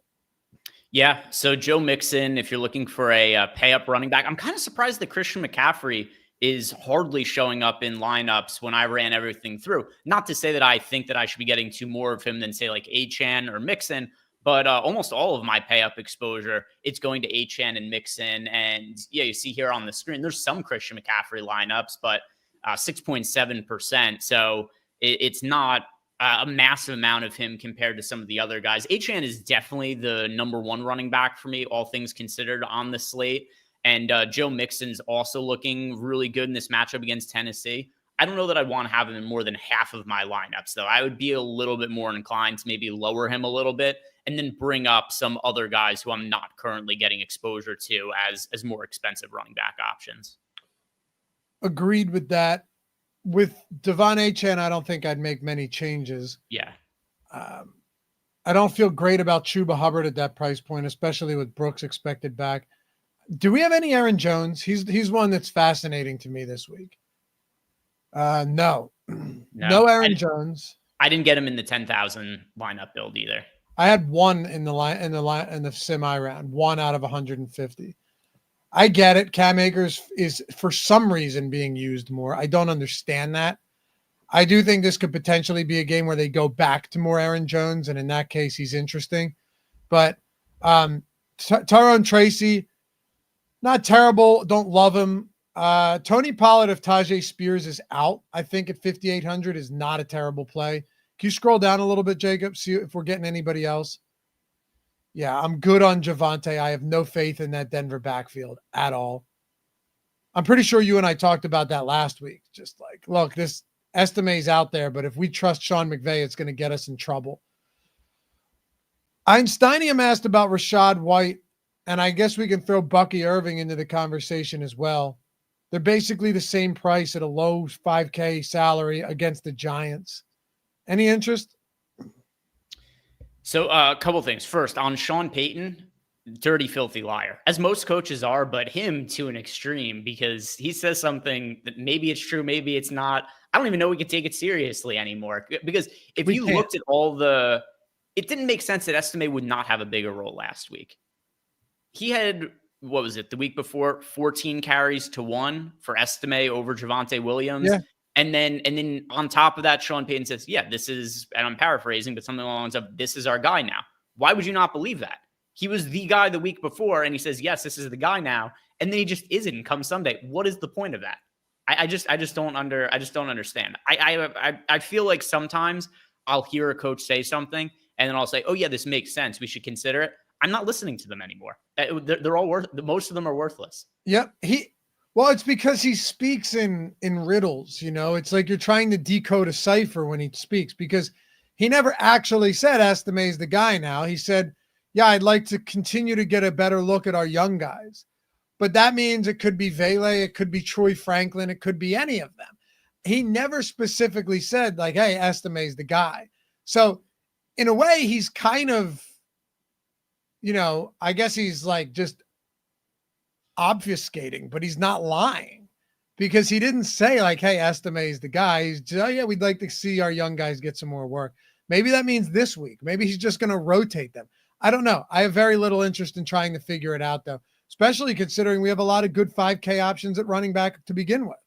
Yeah, so Joe Mixon, if you're looking for a pay-up running back, I'm kind of surprised that Christian McCaffrey is hardly showing up in lineups when I ran everything through. Not to say that I think that I should be getting to more of him than, say, like Achane or Mixon, but almost all of my pay-up exposure, it's going to Achane and Mixon. And yeah, you see here on the screen, there's some Christian McCaffrey lineups, but 6.7%. So it's not a massive amount of him compared to some of the other guys. Achane is definitely the number one running back for me, all things considered, on the slate. And Joe Mixon's also looking really good in this matchup against Tennessee. I don't know that I'd want to have him in more than half of my lineups, though. I would be a little bit more inclined to maybe lower him a little bit and then bring up some other guys who I'm not currently getting exposure to as more expensive running back options. Agreed with that. With Devon Anan, I don't think I'd make many changes. Yeah. I don't feel great about Chuba Hubbard at that price point, especially with Brooks expected back. Do we have any Aaron Jones? He's one that's fascinating to me this week. No Aaron Jones. I didn't get him in the 10,000 lineup build either. I had one in the semi round, 1 out of 150. I get it. Cam Akers is for some reason being used more. I don't understand that. I do think this could potentially be a game where they go back to more Aaron Jones, and in that case, he's interesting. But Tyrone Tracy, not terrible. Don't love him. Tony Pollard, if Tajay Spears is out, I think at 5,800 is not a terrible play. Can you scroll down a little bit, Jacob? See if we're getting anybody else. Yeah, I'm good on Javonte. I have no faith in that Denver backfield at all. I'm pretty sure you and I talked about that last week. Just like, look, this Estime's out there, but if we trust Sean McVay, it's going to get us in trouble. Einsteinium asked about Rachaad White, and I guess we can throw Bucky Irving into the conversation as well. They're basically the same price at a low 5K salary against the Giants. Any interest? So a couple things. First, on Sean Payton, dirty, filthy liar, as most coaches are, but him to an extreme, because he says something that maybe it's true, maybe it's not. I don't even know we can take it seriously anymore, because if you looked at it didn't make sense that Estime would not have a bigger role last week. He had, what was it, the week before, 14 carries to 1 for Estime over Javonte Williams. Yeah. And then on top of that, Sean Payton says, yeah, this is, and I'm paraphrasing, but something along the lines of, this is our guy now. Why would you not believe that? He was the guy the week before, and he says, yes, this is the guy now. And then he just isn't come Sunday. What is the point of that? I just don't understand. I feel like sometimes I'll hear a coach say something, and then I'll say, oh yeah, this makes sense. We should consider it. I'm not listening to them anymore. They're all most of them are worthless. Yep. Well, it's because he speaks in riddles, you know. It's like you're trying to decode a cipher when he speaks, because he never actually said Estime's the guy now. He said, yeah, I'd like to continue to get a better look at our young guys. But that means it could be Vele, it could be Troy Franklin, it could be any of them. He never specifically said, like, hey, Estime's the guy. So in a way, he's kind of, you know, I guess he's like just obfuscating, but he's not lying, because he didn't say like, hey, Estime is the guy. He's just, oh yeah, we'd like to see our young guys get some more work. Maybe that means this week. Maybe he's just going to rotate them. I don't know. I have very little interest in trying to figure it out, though, especially considering we have a lot of good 5K options at running back to begin with.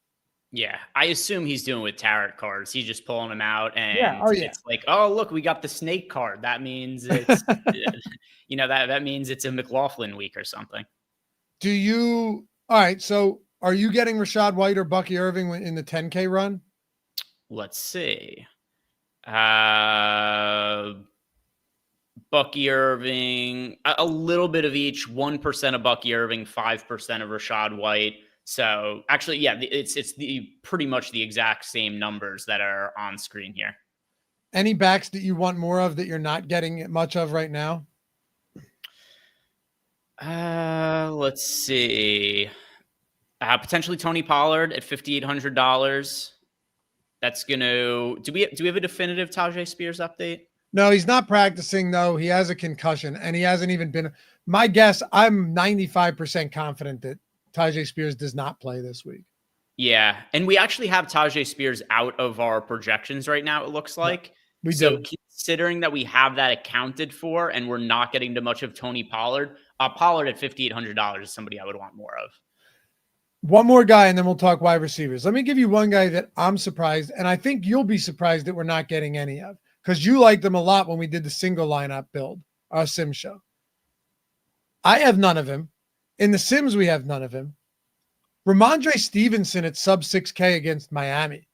Yeah, I assume he's doing with tarot cards. He's just pulling them out, and it's like, oh, look, we got the snake card. That means it's, you know, that means it's a McLaughlin week or something. All right, so are you getting Rachaad White or Bucky Irving in the 10K run? Let's see. Bucky Irving, a little bit of each, 1% of Bucky Irving, 5% of Rachaad White. So actually, yeah, it's pretty much the exact same numbers that are on screen here. Any backs that you want more of that you're not getting much of right now? Let's see. Potentially Tony Pollard at $5,800. That's gonna. Do we have a definitive Tajay Spears update? No, he's not practicing though. He has a concussion, and he hasn't even been. My guess, I'm 95% confident that Tyjae Spears does not play this week. Yeah. And we actually have Tyjae Spears out of our projections right now, it looks like. Yeah, we so do. Considering that we have that accounted for and we're not getting to much of Tony Pollard, Pollard at $5,800 is somebody I would want more of. One more guy, and then we'll talk wide receivers. Let me give you one guy that I'm surprised, and I think you'll be surprised that we're not getting any of, because you liked them a lot when we did the single lineup build, our sim show. I have none of him. In the Sims, we have none of him. Ramondre Stevenson at sub 6K against Miami.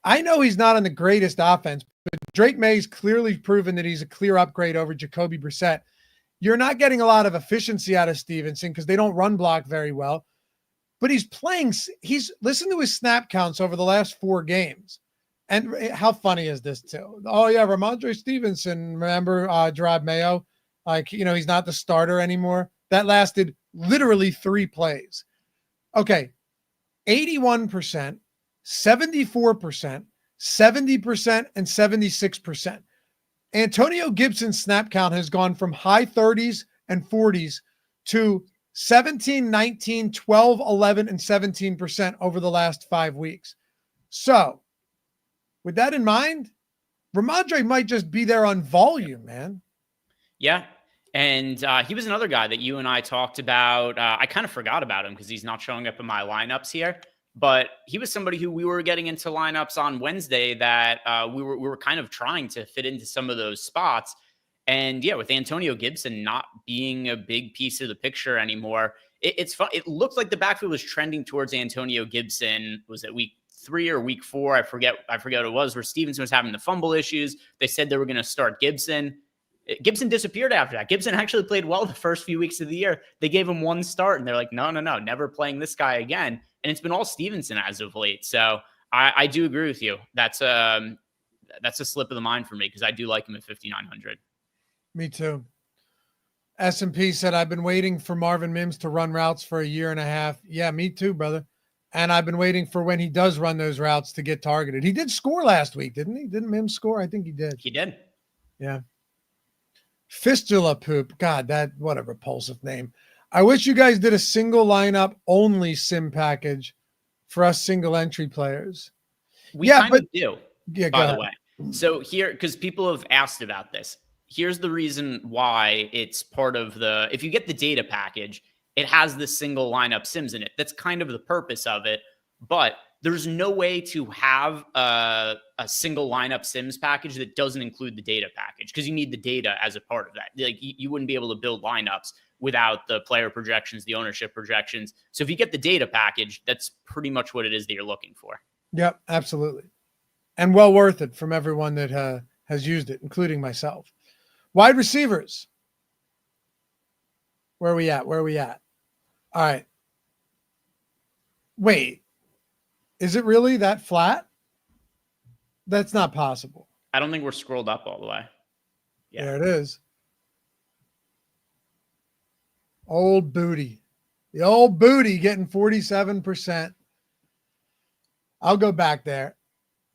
I know he's not on the greatest offense, but Drake May's clearly proven that he's a clear upgrade over Jacoby Brissett. You're not getting a lot of efficiency out of Stevenson because they don't run block very well. But listen to his snap counts over the last 4 games. And how funny is this too? Oh yeah, Ramondre Stevenson, remember Gerard Mayo? He's not the starter anymore. That lasted literally 3 plays. Okay, 81%, 74%, 70%, and 76%. Antonio Gibson's snap count has gone from high 30s and 40s to 17, 19, 12, 11, and 17% over the last 5 weeks. So, with that in mind, Ramondre might just be there on volume, man. Yeah. And he was another guy that you and I talked about. I kind of forgot about him because he's not showing up in my lineups here. But he was somebody who we were getting into lineups on Wednesday that we were kind of trying to fit into some of those spots. And yeah, with Antonio Gibson not being a big piece of the picture anymore, it's fun. It looked like the backfield was trending towards Antonio Gibson. Was it week 3 or week 4? I forget what it was, where Stevenson was having the fumble issues. They said they were going to start Gibson. Gibson disappeared after that. Gibson actually played well the first few weeks of the year. They gave him 1 start, and they're like, no, never playing this guy again. And it's been all Stevenson as of late. So I do agree with you. That's a slip of the mind for me because I do like him at 5,900. Me too. S&P said, I've been waiting for Marvin Mims to run routes for a year and a half. Yeah, me too, brother. And I've been waiting for when he does run those routes to get targeted. He did score last week, didn't he? Didn't Mims score? I think he did. He did. Yeah. Fistula Poop. God, what a repulsive name. I wish you guys did a single lineup only sim package for us single entry players. We kind of do, by the way. So here, because people have asked about this, here's the reason why it's part of if you get the data package, it has the single lineup sims in it. That's kind of the purpose of it. But there's no way to have a single lineup sims package that doesn't include the data package because you need the data as a part of that. Like you wouldn't be able to build lineups without the player projections, the ownership projections. So if you get the data package, that's pretty much what it is that you're looking for. Yep, absolutely. And well worth it from everyone that has used it, including myself. Wide receivers. Where are we at? All right. Wait. Is it really that flat? That's not possible. I don't think we're scrolled up all the way. Yeah. There it is. Old booty. The old booty getting 47%. I'll go back there.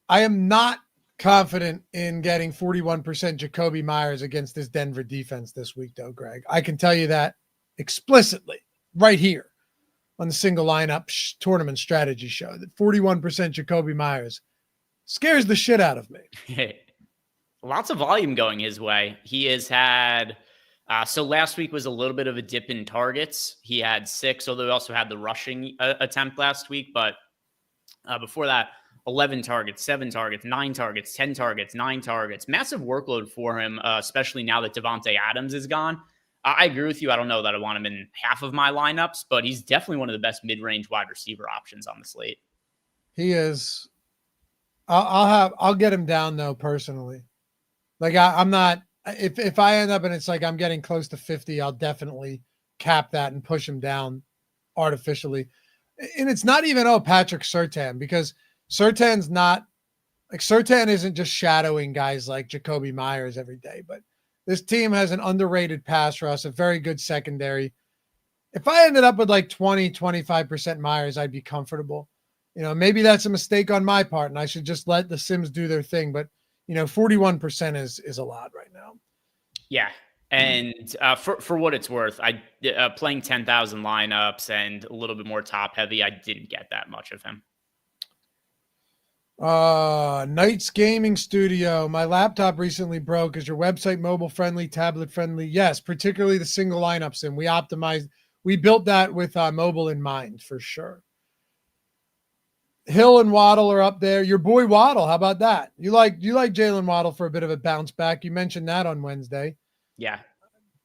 I am not confident in getting 41% Jacobi Meyers against this Denver defense this week, though, Greg. I can tell you that explicitly right here on the single lineup tournament strategy show that 41% Jacobi Meyers scares the shit out of me. Lots of volume going his way. He has had, so last week was a little bit of a dip in targets. He had 6, although he also had the rushing attempt last week. But before that, 11 targets, 7 targets, 9 targets, 10 targets, 9 targets. Massive workload for him, especially now that Devontae Adams is gone. I agree with you. I don't know that I want him in half of my lineups, but he's definitely one of the best mid-range wide receiver options on the slate. He is. I'll get him down though personally. Like I'm not. If I end up and it's like I'm getting close to 50, I'll definitely cap that and push him down artificially. And it's not even Patrick Surtain, because Surtain isn't just shadowing guys like Jacobi Meyers every day, but this team has an underrated pass rush, a very good secondary. If I ended up with like 20, 25% Myers, I'd be comfortable. Maybe that's a mistake on my part and I should just let the Sims do their thing. But, 41% is a lot right now. Yeah. And for what it's worth, I playing 10,000 lineups and a little bit more top heavy, I didn't get that much of him. Knights Gaming Studio. My laptop recently broke. Is your website mobile friendly, tablet friendly? Yes, particularly the single lineup sim. We built that with mobile in mind for sure. Hill and Waddle are up there. Your boy Waddle, how about that? You like Jalen Waddle for a bit of a bounce back. You mentioned that on Wednesday. Yeah.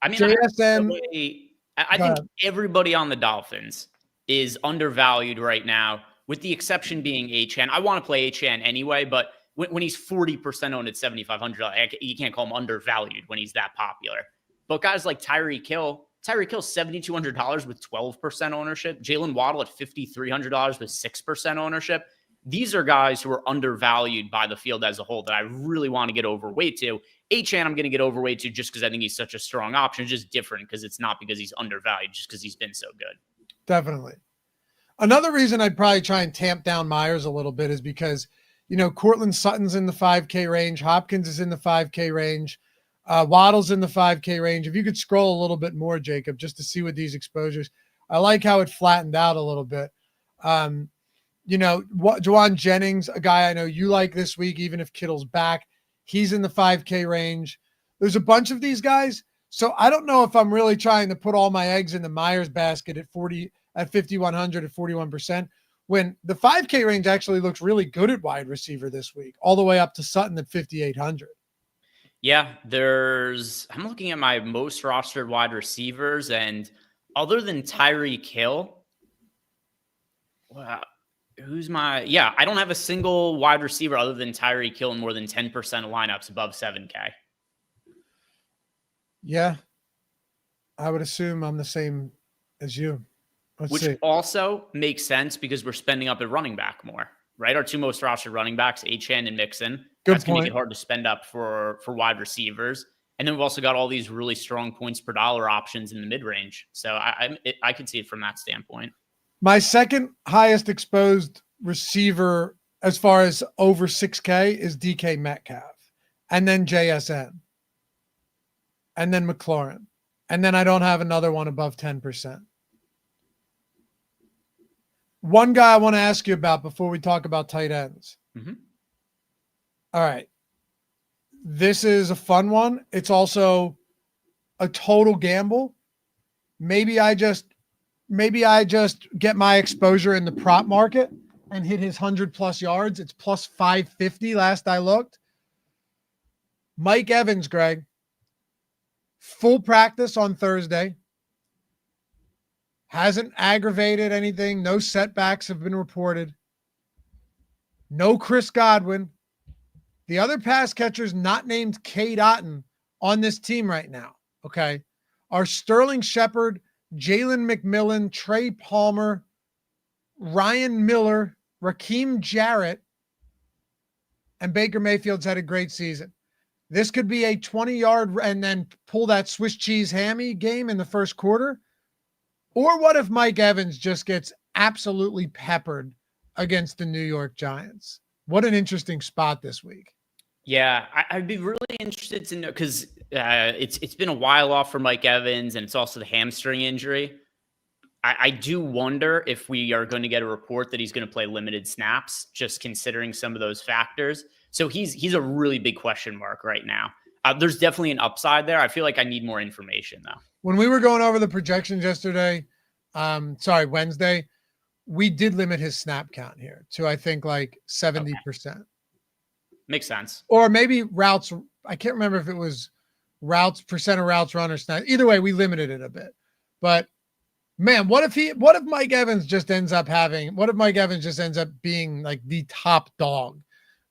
I mean, JSN, I think everybody on the Dolphins is undervalued right now, with the exception being Achane. I want to play Achane anyway, but when he's 40% owned at 7,500, you can't call him undervalued when he's that popular. But guys like Tyreek Hill, $7,200 with 12% ownership. Jalen Waddle at $5,300 with 6% ownership. These are guys who are undervalued by the field as a whole that I really want to get overweight to. Achane, I'm going to get overweight to just because I think he's such a strong option. It's just different because it's not because he's undervalued, just because he's been so good. Definitely. Another reason I'd probably try and tamp down Meyers a little bit is because, Cortland Sutton's in the 5K range. Hopkins is in the 5K range. Waddle's in the 5K range. If you could scroll a little bit more, Jacob, just to see what these exposures. I like how it flattened out a little bit. Juwan Jennings, a guy I know you like this week, even if Kittle's back, he's in the 5K range. There's a bunch of these guys. So I don't know if I'm really trying to put all my eggs in the Meyers basket at 5,100 at 41%, when the 5K range actually looks really good at wide receiver this week, all the way up to Sutton at 5,800. Yeah, I'm looking at my most rostered wide receivers, and other than Tyreek Hill, wow, I don't have a single wide receiver other than Tyreek Hill in more than 10% of lineups above 7K. Yeah, I would assume I'm the same as you. Which also makes sense because we're spending up at running back more, right? Our two most rostered running backs, Achane and Mixon. That's going to make it hard to spend up for wide receivers. And then we've also got all these really strong points per dollar options in the mid-range. So I could see it from that standpoint. My second highest exposed receiver as far as over 6K is DK Metcalf, and then JSN, and then McLaurin. And then I don't have another one above 10%. One guy I want to ask you about before we talk about tight ends. Mm-hmm. All right. This is a fun one. It's also a total gamble. Maybe I just get my exposure in the prop market and hit his 100+ yards. It's plus 550 last I looked. Mike Evans, Greg. Full practice on Thursday. Hasn't aggravated anything. No setbacks have been reported. No Chris Godwin. The other pass catchers not named Cade Otton on this team right now, okay, are Sterling Shepard, Jalen McMillan, Trey Palmer, Ryan Miller, Raheem Jarrett, and Baker Mayfield's had a great season. This could be a 20-yard and then pull that Swiss cheese hammy game in the first quarter. Or what if Mike Evans just gets absolutely peppered against the New York Giants? What an interesting spot this week. Yeah, I'd be really interested to know because it's been a while off for Mike Evans, and it's also the hamstring injury. I do wonder if we are going to get a report that he's going to play limited snaps, just considering some of those factors. So he's a really big question mark right now. There's definitely an upside there. I feel like I need more information, though. When we were going over the projections Wednesday, we did limit his snap count here to, I think, like 70%. Okay. Makes sense. Or maybe routes. I can't remember if it was percent of routes run or snap. Either way, we limited it a bit. But man, what if Mike Evans just ends up being like the top dog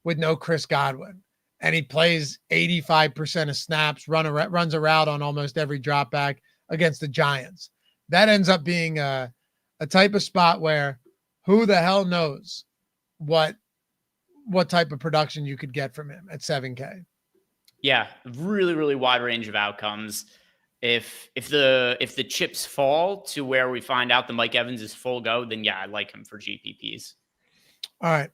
with no Chris Godwin, and he plays 85% of snaps, runs a route on almost every drop back against the Giants? That ends up being a type of spot where who the hell knows what type of production you could get from him at 7K. Yeah, really, really wide range of outcomes. If the chips fall to where we find out that Mike Evans is full go, then yeah, I like him for GPPs. All right.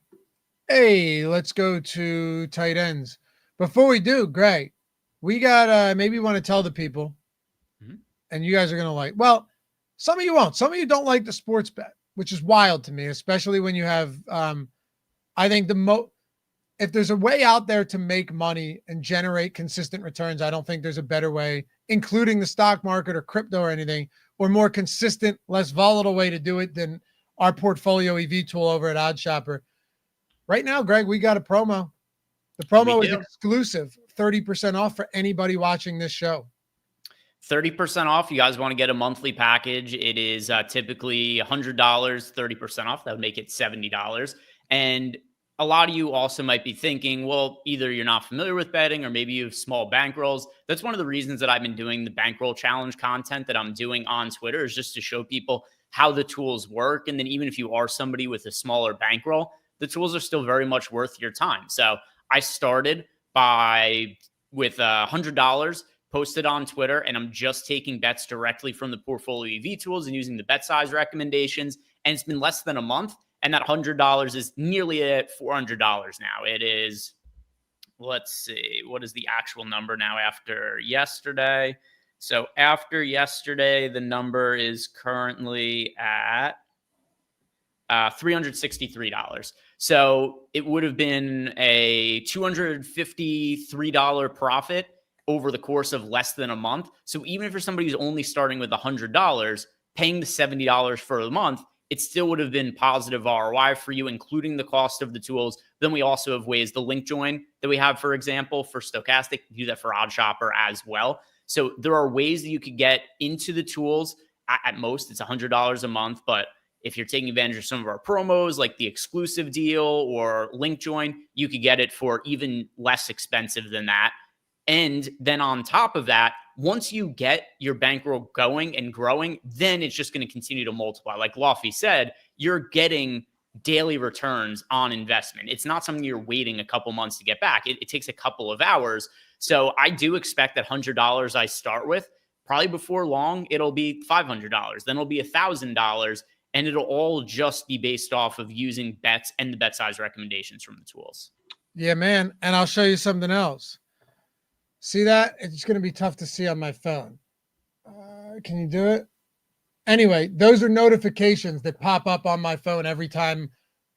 Hey, let's go to tight ends. Before we do, Greg, we got maybe want to tell the people, and you guys are going to like, well, some of you won't. Some of you don't like the sports bet, which is wild to me, especially when you have, I think if there's a way out there to make money and generate consistent returns, I don't think there's a better way, including the stock market or crypto or anything, or more consistent, less volatile way to do it than our portfolio EV tool over at OddsShopper. Right now, Greg, we got a promo. The promo is exclusive, 30% off for anybody watching this show. 30% off. You guys want to get a monthly package. It is typically $100, 30% off. That would make it $70. And a lot of you also might be thinking, well, either you're not familiar with betting or maybe you have small bankrolls. That's one of the reasons that I've been doing the bankroll challenge content that I'm doing on Twitter, is just to show people how the tools work. And then even if you are somebody with a smaller bankroll, the tools are still very much worth your time. So I started with $100 posted on Twitter, and I'm just taking bets directly from the portfolio EV tools and using the bet size recommendations. And it's been less than a month. And that $100 is nearly at $400 now. It is, let's see, what is the actual number now after yesterday? So after yesterday, the number is currently at $363. So it would have been a $253 profit over the course of less than a month. So even if you're somebody who's only starting with $100, paying the $70 for the month, it still would have been positive ROI for you, including the cost of the tools. Then we also have ways, the link join that we have, for example, for Stokastic, you do that for OddsShopper as well. So there are ways that you could get into the tools. At most, it's $100 a month. But if you're taking advantage of some of our promos, like the exclusive deal or link join, you could get it for even less expensive than that. And then on top of that, once you get your bankroll going and growing, then it's just going to continue to multiply. Like Lofty said, you're getting daily returns on investment. It's not something you're waiting a couple months to get back. It takes a couple of hours. So I do expect that $100 I start with, probably before long, it'll be $500. Then it'll be $1,000. And it'll all just be based off of using bets and the bet size recommendations from the tools. Yeah, man. And I'll show you something else. See that? It's going to be tough to see on my phone. Can you do it? Anyway, those are notifications that pop up on my phone every time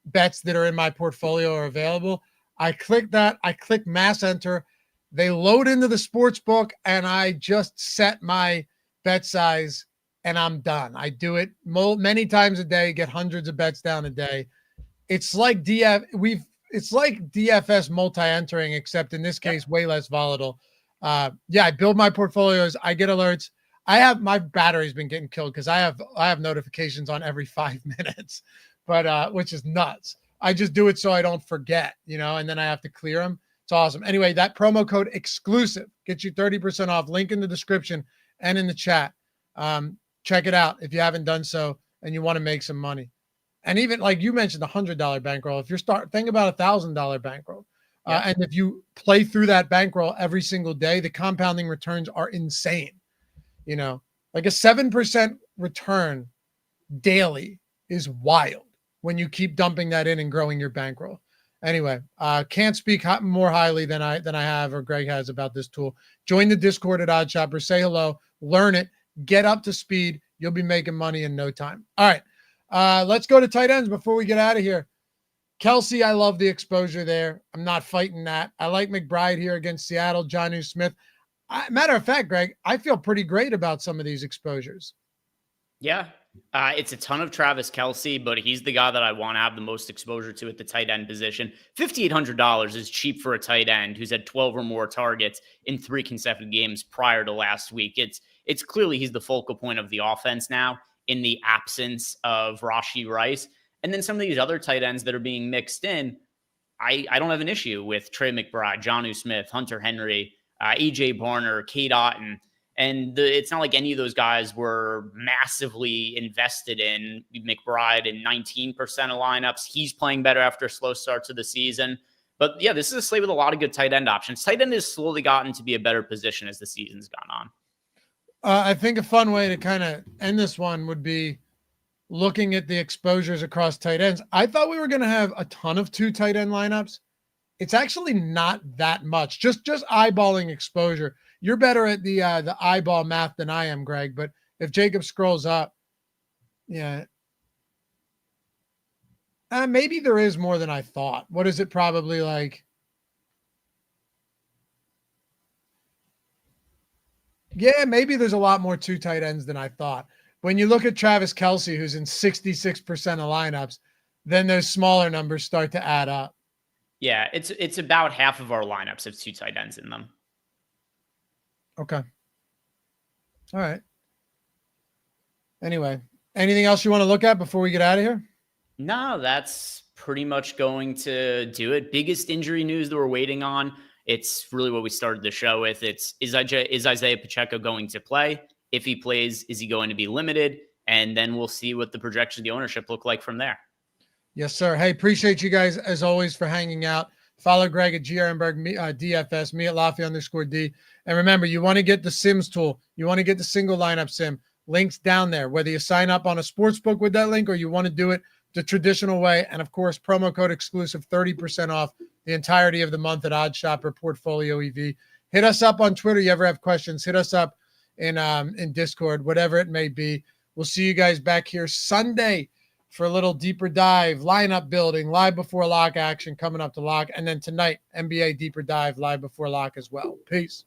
bets that are in my portfolio are available. I click that. I click mass enter. They load into the Sportsbook, and I just set my bet size, and I'm done. I do it many times a day, get hundreds of bets down a day. It's like it's like DFS multi-entering, except in this case, way less volatile. I build my portfolios. I get alerts. My battery's been getting killed because I have notifications on every 5 minutes, but which is nuts. I just do it so I don't forget, and then I have to clear them. It's awesome. Anyway, that promo code exclusive gets you 30% off. Link in the description and in the chat. Check it out if you haven't done so and you want to make some money. And even like you mentioned, the $100 bankroll. If think about $1,000 bankroll. And if you play through that bankroll every single day, the compounding returns are insane. Like a 7% return daily is wild when you keep dumping that in and growing your bankroll. Anyway, can't speak more highly than I have or Greg has about this tool. Join the Discord at OddsShopper. Say hello, learn it, get up to speed. You'll be making money in no time. All right, let's go to tight ends before we get out of here. Kelsey, I love the exposure there. I'm not fighting that. I like McBride here against Seattle, Jonnu Smith. Matter of fact, Greg, I feel pretty great about some of these exposures. Yeah, it's a ton of Travis Kelce, but he's the guy that I want to have the most exposure to at the tight end position. $5,800 is cheap for a tight end who's had 12 or more targets in 3 consecutive games prior to last week. It's clearly he's the focal point of the offense now in the absence of Rashee Rice. And then some of these other tight ends that are being mixed in, I don't have an issue with Trey McBride, Jonnu Smith, Hunter Henry, AJ Barner, Cade Otton. And it's not like any of those guys were massively invested in. McBride in 19% of lineups. He's playing better after a slow start to the season. But yeah, this is a slate with a lot of good tight end options. Tight end has slowly gotten to be a better position as the season's gone on. I think a fun way to kind of end this one would be looking at the exposures across tight ends. I thought we were going to have a ton of 2 tight end lineups. It's actually not that much. Just eyeballing exposure. You're better at the eyeball math than I am, Greg. But if Jacob scrolls up, yeah, maybe there is more than I thought. What is it? Probably like, yeah, maybe there's a lot more 2 tight ends than I thought. When you look at Travis Kelce, who's in 66% of lineups, then those smaller numbers start to add up. Yeah, it's about half of our lineups have 2 tight ends in them. Okay. All right. Anyway, anything else you want to look at before we get out of here? No, that's pretty much going to do it. Biggest injury news that we're waiting on. It's really what we started the show with. Is Isaiah Pacheco going to play? If he plays, is he going to be limited? And then we'll see what the projection of the ownership look like from there. Yes, sir. Hey, appreciate you guys as always for hanging out. Follow Greg at Ehrenberg DFS, me at Laffy_D. And remember, you want to get the Sims tool. You want to get the single lineup sim. Links down there, whether you sign up on a sportsbook with that link or you want to do it the traditional way. And of course, promo code exclusive, 30% off the entirety of the month at Odd Shopper Portfolio EV. Hit us up on Twitter. You ever have questions, hit us up in Discord, whatever it may be. We'll see you guys back here Sunday for a little deeper dive, lineup building, live before lock action coming up to lock. And then tonight, NBA deeper dive, live before lock as well. Peace.